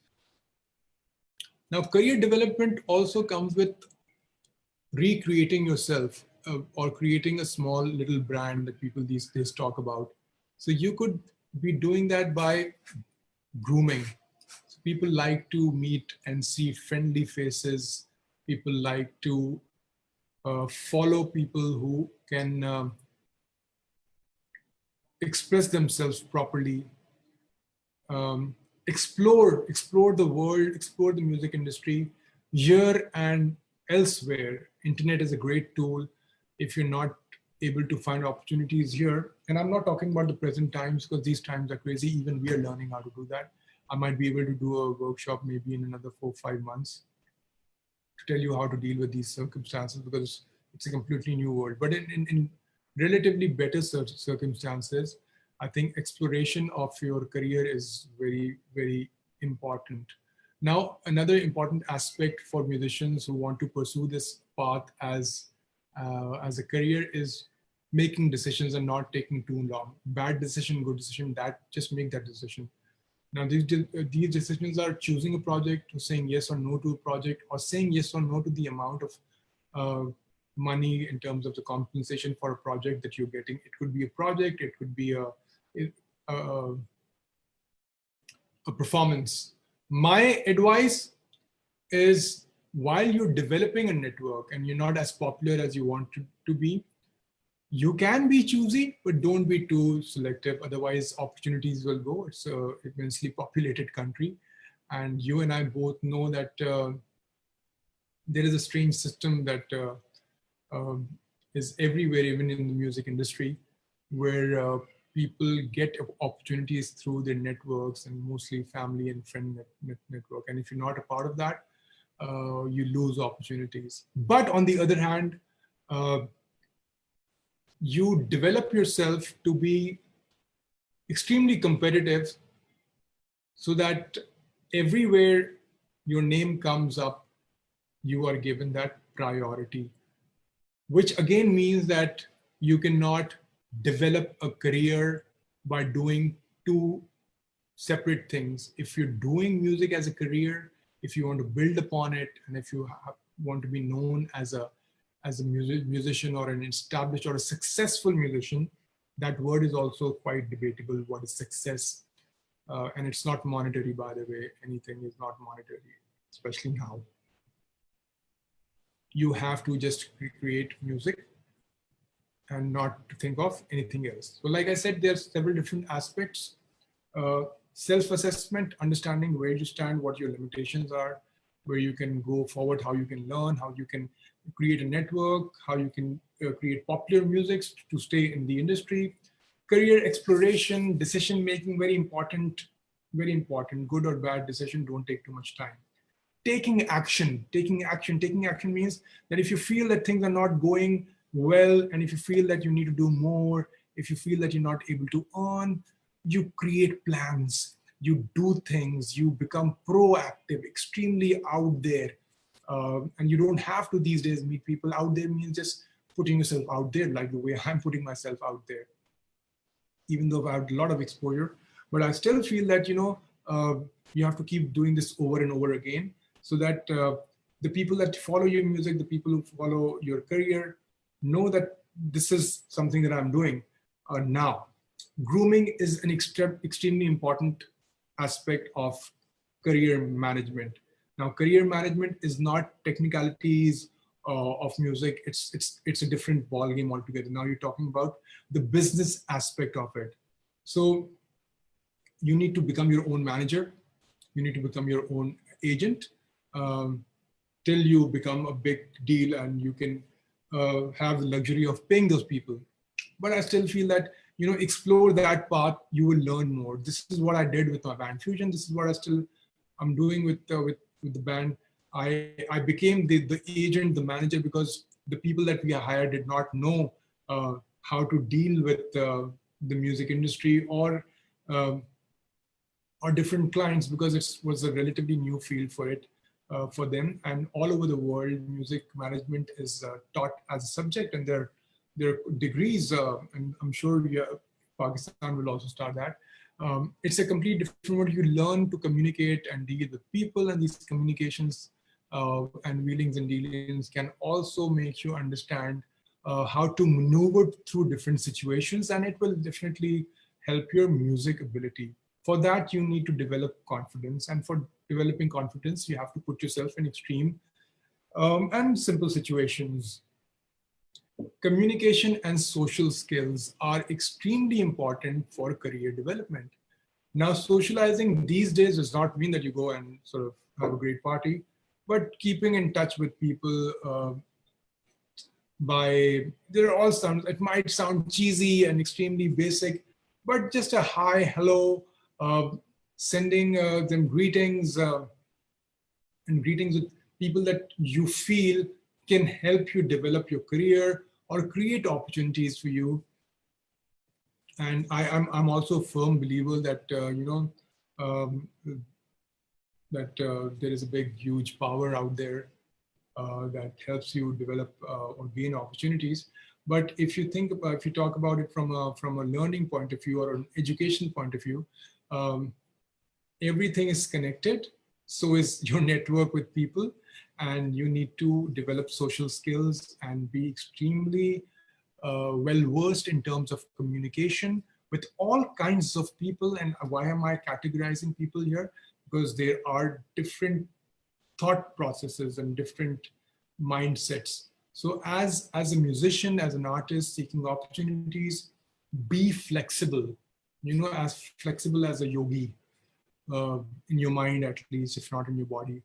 Now, career development also comes with recreating yourself, or creating a small little brand that people these days talk about. So you could be doing that by grooming. So people like to meet and see friendly faces. People like to follow people who can express themselves properly. Explore the world, explore the music industry here and elsewhere. Internet is a great tool. If you're not able to find opportunities here, and I'm not talking about the present times, because these times are crazy. Even we are learning how to do that. I might be able to do a workshop maybe in another 4 or 5 months to tell you how to deal with these circumstances, because it's a completely new world. But in relatively better circumstances, I think exploration of your career is very, very important. Now, another important aspect for musicians who want to pursue this path as a career is making decisions and not taking too long. Bad decision, good decision, just make that decision. Now, these decisions are choosing a project, or saying yes or no to a project, or saying yes or no to the amount of money in terms of the compensation for a project that you're getting. It could be a project, it could be a performance. My advice is, while you're developing a network and you're not as popular as you want to be, you can be choosy, but don't be too selective. Otherwise, opportunities will go. It's an immensely populated country. And you and I both know that there is a strange system that is everywhere, even in the music industry, where people get opportunities through their networks and mostly family and friend network. And if you're not a part of that, you lose opportunities. But on the other hand, uh, you develop yourself to be extremely competitive so that everywhere your name comes up, you are given that priority, which again means that you cannot develop a career by doing two separate things. If you're doing music as a career, if you want to build upon it, and if you want to be known as a musician or an established or a successful musician, that word is also quite debatable. What is success? And it's not monetary, by the way. Anything is not monetary, especially now. You have to just create music and not to think of anything else. So like I said, there's several different aspects. Uh, Self-assessment, understanding where you stand, what your limitations are, where you can go forward, how you can learn, how you can create a network, how you can create popular music to stay in the industry. Career exploration, decision making, very important, very important. Good or bad decision, don't take too much time. Taking action means that if you feel that things are not going well, and if you feel that you need to do more, if you feel that you're not able to earn, you create plans, you do things, you become proactive, extremely out there. And you don't have to these days meet people. Out there means just putting yourself out there, like the way I'm putting myself out there, even though I've had a lot of exposure. But I still feel that, you have to keep doing this over and over again, so that the people that follow your music, the people who follow your career, know that this is something that I'm doing now. Grooming is an extremely important aspect of career management. Now, career management is not technicalities of music. It's a different ballgame altogether. Now you're talking about the business aspect of it. So you need to become your own manager. You need to become your own agent till you become a big deal and you can have the luxury of paying those people. But I still feel that, explore that path, you will learn more. This is what I did with my band Fusion. This is what I'm doing with the band. I became the agent, the manager, because the people that we hired did not know how to deal with the music industry or different clients, because it was a relatively new field for them. And all over the world, music management is taught as a subject, and their degrees, and I'm sure Pakistan will also start that. It's a complete different way. You learn to communicate and deal with people, and these communications and wheelings and dealings can also make you understand how to maneuver through different situations, and it will definitely help your music ability. For that, you need to develop confidence, and for developing confidence, you have to put yourself in extreme and simple situations. Communication and social skills are extremely important for career development. Now, socializing these days does not mean that you go and sort of have a great party, but keeping in touch with people there are all sounds, it might sound cheesy and extremely basic, but just a hi, hello, sending them greetings and greetings with people that you feel can help you develop your career or create opportunities for you. And I'm also a firm believer that there is a big, huge power out there that helps you develop or gain opportunities. But if you talk about it from a learning point of view or an education point of view, everything is connected. So is your network with people, and you need to develop social skills and be extremely well versed in terms of communication with all kinds of people. And why am I categorizing people here? Because there are different thought processes and different mindsets. So as a musician, as an artist seeking opportunities, be flexible, as flexible as a yogi, in your mind at least, if not in your body,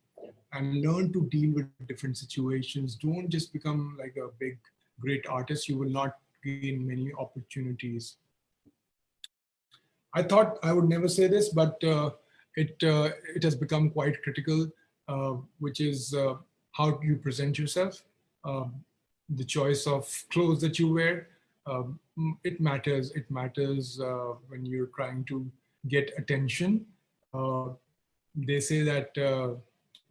and learn to deal with different situations. Don't just become like a big, great artist. You will not gain many opportunities. I thought I would never say this, but it has become quite critical, which is how you present yourself, the choice of clothes that you wear. It matters. It matters when you're trying to get attention. Uh, they say that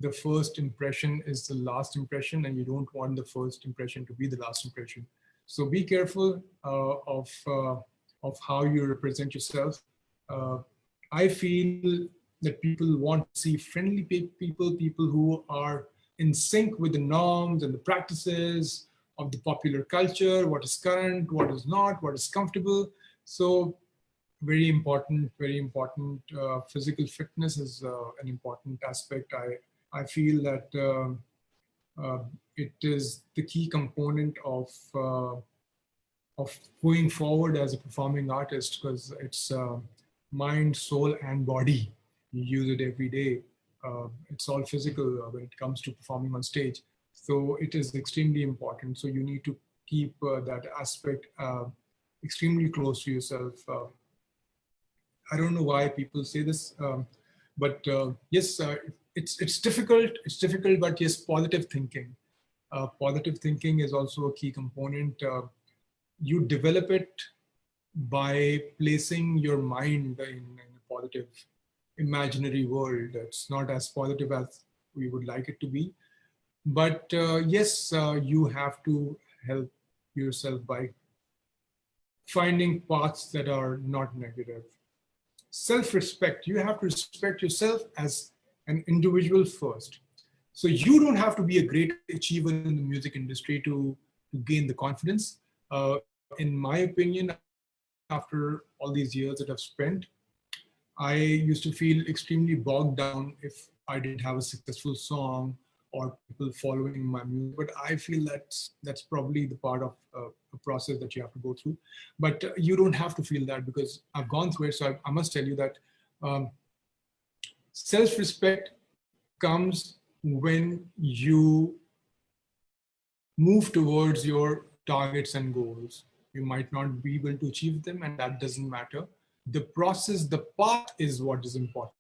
the first impression is the last impression, and you don't want the first impression to be the last impression. So be careful of how you represent yourself. Uh, I feel that people want to see friendly people, people who are in sync with the norms and the practices of the popular culture, what is current, what is not, what is comfortable. So very important, very important. Physical fitness is an important aspect. I feel that it is the key component of going forward as a performing artist, because it's mind, soul, and body. You use it every day. It's all physical when it comes to performing on stage. So it is extremely important. So you need to keep that aspect extremely close to yourself. I don't know why people say this, but yes, it's difficult. It's difficult, but yes, positive thinking. Positive thinking is also a key component. You develop it by placing your mind in a positive imaginary world. It's not as positive as we would like it to be, but yes, you have to help yourself by finding paths that are not negative. Self-respect, you have to respect yourself as an individual first. So you don't have to be a great achiever in the music industry to gain the confidence. In my opinion, after all these years that I've spent, I used to feel extremely bogged down if I didn't have a successful song or people following my music. But I feel that's probably the part of a process that you have to go through. But you don't have to feel that, because I've gone through it. So I must tell you that um, self-respect comes when you move towards your targets and goals. You might not be able to achieve them, and that doesn't matter. The process, the path is what is important,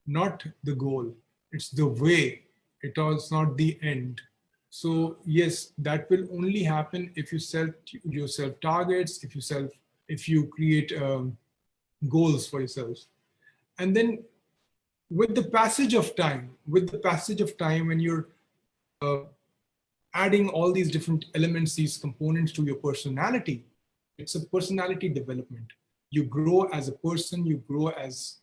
not the goal. It's the way. It is not the end. So yes, that will only happen if you set yourself targets, if you create goals for yourself. And then with the passage of time, when you're adding all these different elements, these components to your personality, it's a personality development. You grow as a person, you grow as,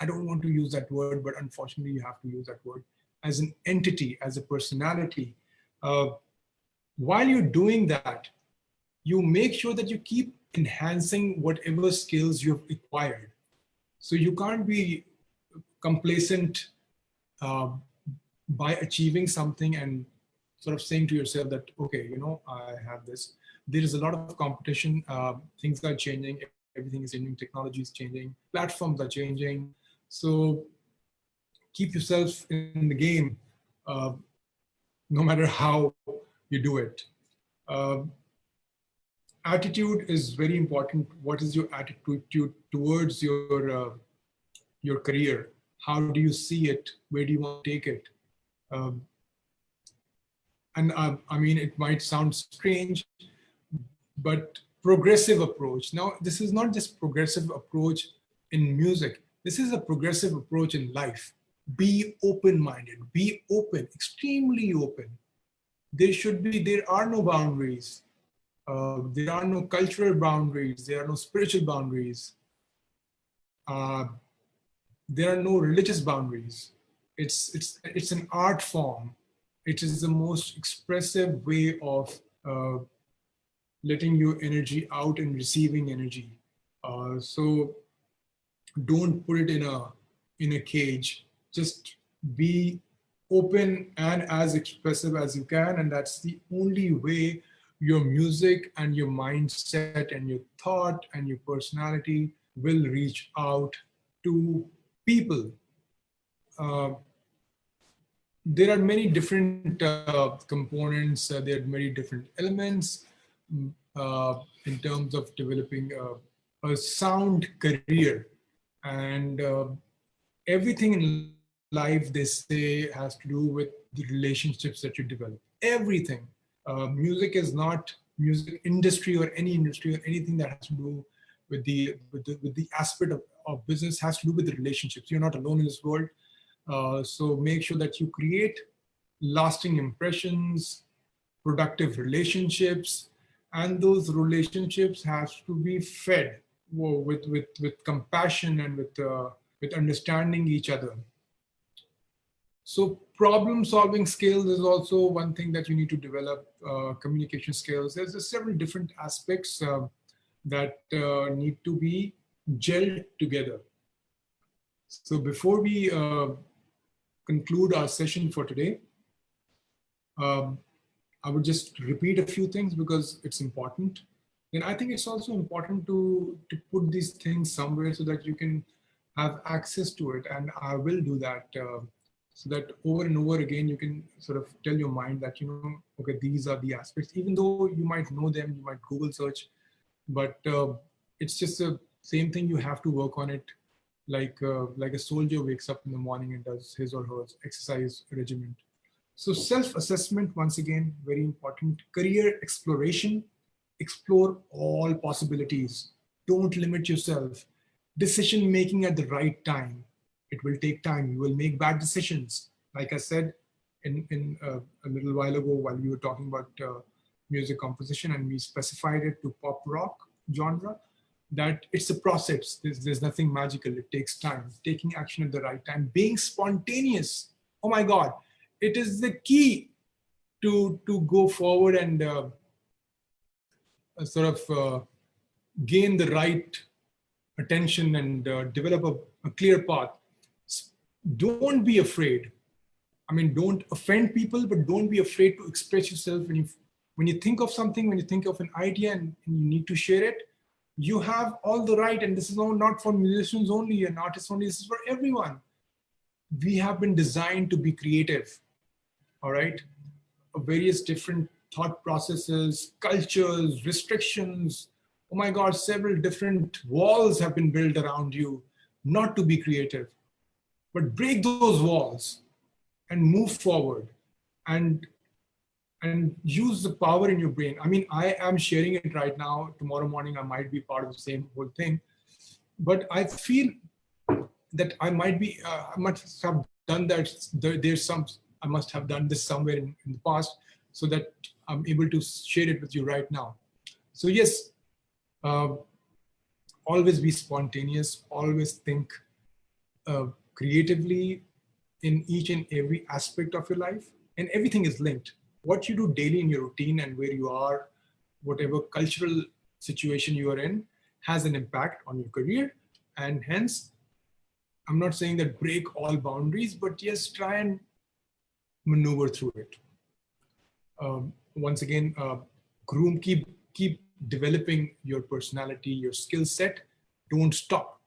I don't want to use that word, but unfortunately you have to use that word, as an entity, as a personality. Uh, while you're doing that, you make sure that you keep enhancing whatever skills you've acquired. So you can't be complacent uh, by achieving something and sort of saying to yourself that, okay, I have this. There is a lot of competition. Things are changing. Everything is changing. Technology is changing. Platforms are changing. So keep yourself in the game, uh, no matter how you do it. Uh, Attitude is very important. What is your attitude towards your career? How do you see it? Where do you want to take it? Um, and I mean, it might sound strange, but progressive approach. Now, this is not just progressive approach in music. This is a progressive approach in life. Be open-minded, be open, extremely open. There are no boundaries. There are no cultural boundaries. There are no spiritual boundaries. Uh, there are no religious boundaries. It's an art form. It is the most expressive way of letting your energy out and receiving energy. So don't put it in a cage. Just be open and as expressive as you can, and that's the only way your music and your mindset and your thought and your personality will reach out to people. Uh, there are many different components, there are many different elements in terms of developing a sound career. And everything in life, they say, has to do with the relationships that you develop. Everything. Music is not music industry or any industry or anything that has to do with the aspect of business has to do with the relationships. You're not alone in this world. So make sure that you create lasting impressions, productive relationships, and those relationships have to be fed with compassion and with understanding each other. So problem solving skills is also one thing that you need to develop. Communication skills. There's several different aspects that need to be gelled together. So before we conclude our session for today, um, I would just repeat a few things because it's important. And I think it's also important to put these things somewhere so that you can have access to it. And I will do that so that over and over again, you can sort of tell your mind that, okay, these are the aspects, even though you might know them, you might Google search, but it's just the same thing. You have to work on it like a soldier wakes up in the morning and does his or her exercise regimen. So self-assessment, once again, very important. Career exploration, explore all possibilities. Don't limit yourself. Decision making at the right time. It will take time. You will make bad decisions. Like I said a little while ago while we were talking about music composition and we specified it to pop rock genre, that it's a process. There's nothing magical. It takes time. Taking action at the right time. Being spontaneous. Oh my God. It is the key to go forward and sort of gain the right attention and develop a clear path. Don't be afraid. I mean, don't offend people, but don't be afraid to express yourself. When you think of something, when you think of an idea and you need to share it, you have all the right. And this is not for musicians only and artists only. This is for everyone. We have been designed to be creative. All right, various different thought processes, cultures, restrictions. Oh my God, several different walls have been built around you not to be creative. But break those walls and move forward and use the power in your brain. I mean, I am sharing it right now. Tomorrow morning, I might be part of the same whole thing. But I feel that I might be, I must have done that. There's some, I must have done this somewhere in the past so that I'm able to share it with you right now. So yes, always be spontaneous, always think creatively in each and every aspect of your life, and everything is linked. What you do daily in your routine and where you are, whatever cultural situation you are in, has an impact on your career. And hence, I'm not saying that break all boundaries, but yes, try and maneuver through it. Once again, keep developing your personality, your skill set. Don't stop.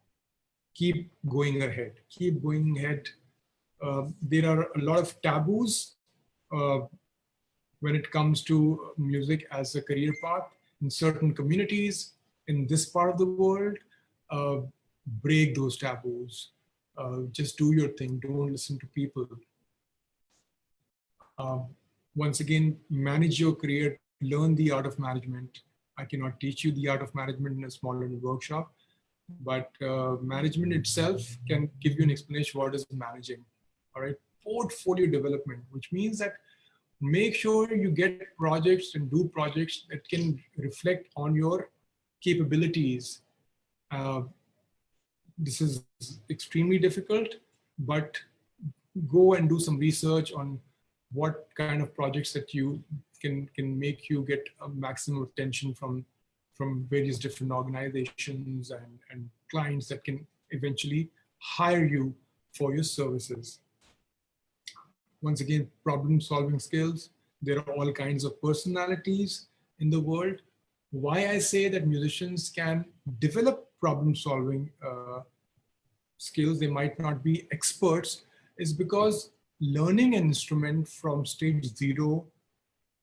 Keep going ahead. Keep going ahead. There are a lot of taboos when it comes to music as a career path in certain communities in this part of the world. Break those taboos. Just do your thing. Don't listen to people. Once again, manage your career, learn the art of management. I cannot teach you the art of management in a small little workshop, but management itself can give you an explanation what is managing. All right, portfolio development, which means that make sure you get projects and do projects that can reflect on your capabilities. This is extremely difficult, but go and do some research on what kind of projects that you can make you get a maximum attention from various different organizations and clients that can eventually hire you for your services. Once again, problem solving skills. There are all kinds of personalities in the world. Why I say that musicians can develop problem solving skills, they might not be experts, is because learning an instrument from stage 0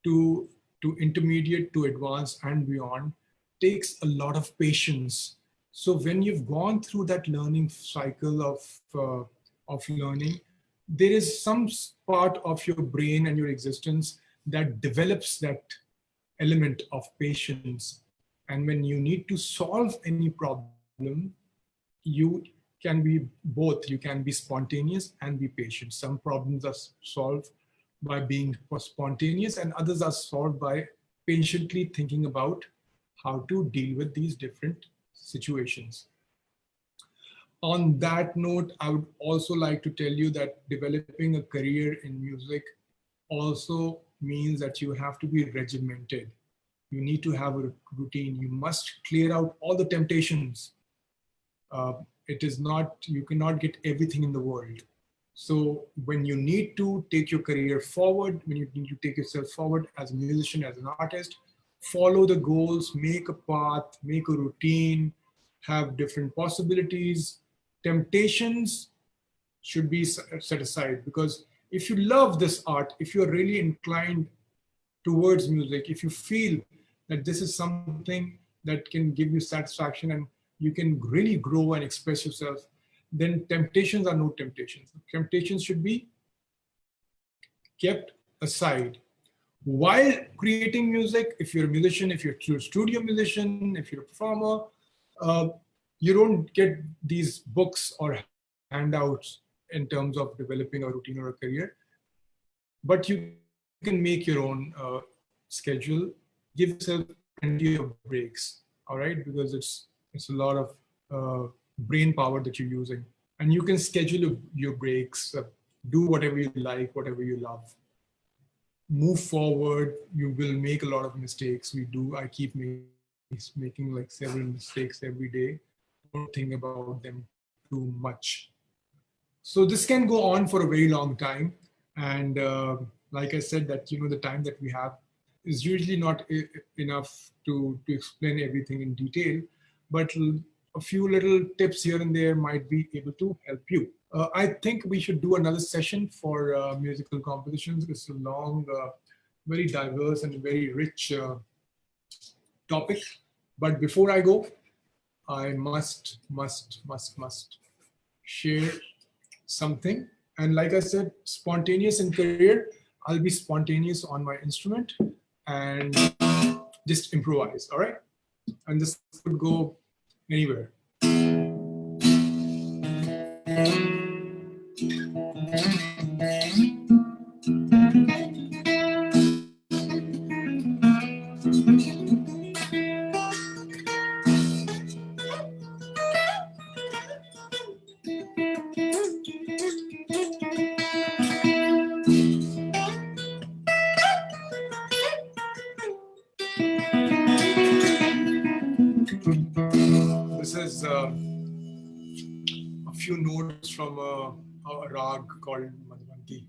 to intermediate to advanced and beyond takes a lot of patience So when you've gone through that learning cycle of learning, there is some part of your brain and your existence that develops that element of patience. And when you need to solve any problem, you can be both. You can be spontaneous and be patient. Some problems are solved by being spontaneous, and others are solved by patiently thinking about how to deal with these different situations. On that note, I would also like to tell you that developing a career in music also means that you have to be regimented. You need to have a routine. You must clear out all the temptations. It is not, you cannot get everything in the world. So when you need to take your career forward, when you need to take yourself forward as a musician, as an artist, follow the goals, make a path, make a routine, have different possibilities. Temptations should be set aside, because if you love this art, if you're really inclined towards music, if you feel that this is something that can give you satisfaction and you can really grow and express yourself, then temptations are no temptations. Temptations should be kept aside. While creating music, if you're a musician, if you're a studio musician, if you're a performer, uh, you don't get these books or handouts in terms of developing a routine or a career, but you can make your own schedule. Give yourself plenty of breaks, all right, because it's a lot of brain power that you're using, and you can schedule your breaks, do whatever you like, whatever you love. Move forward. You will make a lot of mistakes. We do. I keep making like several mistakes every day. Don't think about them too much. So this can go on for a very long time, and like I said, that the time that we have is usually not enough to explain everything in detail, but a few little tips here and there might be able to help you. I think we should do another session for musical compositions. It's a long, very diverse and very rich topic. But before I go, I must share something. And like I said, spontaneous in career, I'll be spontaneous on my instrument and just improvise, all right? And this could go anywhere. This is a few notes from a rag called Madhvanti.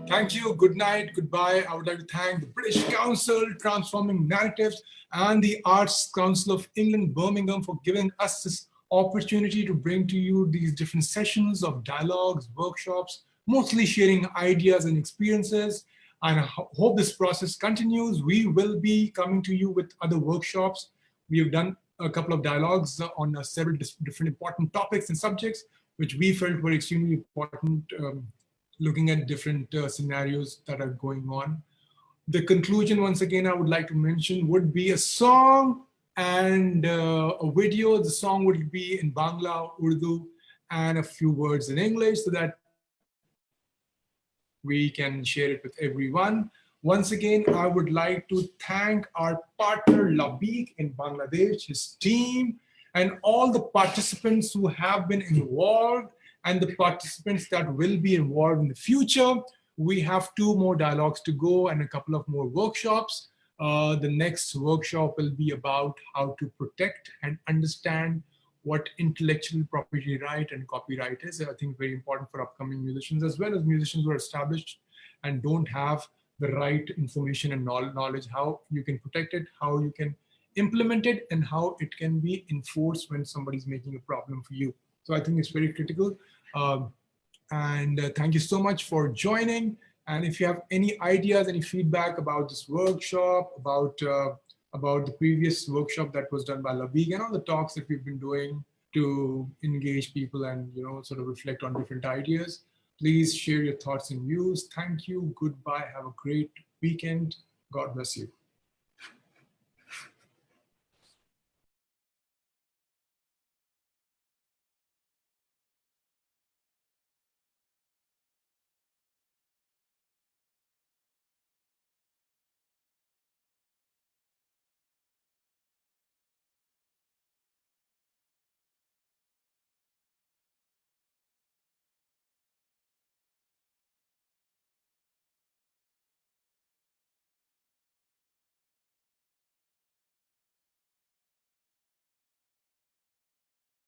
Thank you. Good night. Goodbye. I would like to thank the British Council Transforming Narratives and the Arts Council of England, Birmingham, for giving us this opportunity to bring to you these different sessions of dialogues, workshops, mostly sharing ideas and experiences. And I hope this process continues. We will be coming to you with other workshops. We have done a couple of dialogues on several different important topics and subjects, which we felt were extremely important, looking at different scenarios that are going on. The conclusion, once again, I would like to mention would be a song and a video. The song would be in Bangla, Urdu, and a few words in English so that we can share it with everyone. Once again, I would like to thank our partner Labik in Bangladesh, his team, and all the participants who have been involved and the participants that will be involved in the future. We have 2 more dialogues to go and a couple of more workshops. The next workshop will be about how to protect and understand what intellectual property right and copyright is. I think very important for upcoming musicians as well as musicians who are established and don't have the right information and knowledge, how you can protect it, how you can implement it, and how it can be enforced when somebody's making a problem for you. So I think it's very critical. Thank you so much for joining. And if you have any ideas, any feedback about this workshop, about the previous workshop that was done by Labik and all the talks that we've been doing to engage people and sort of reflect on different ideas, please share your thoughts and views. Thank you. Goodbye. Have a great weekend. God bless you.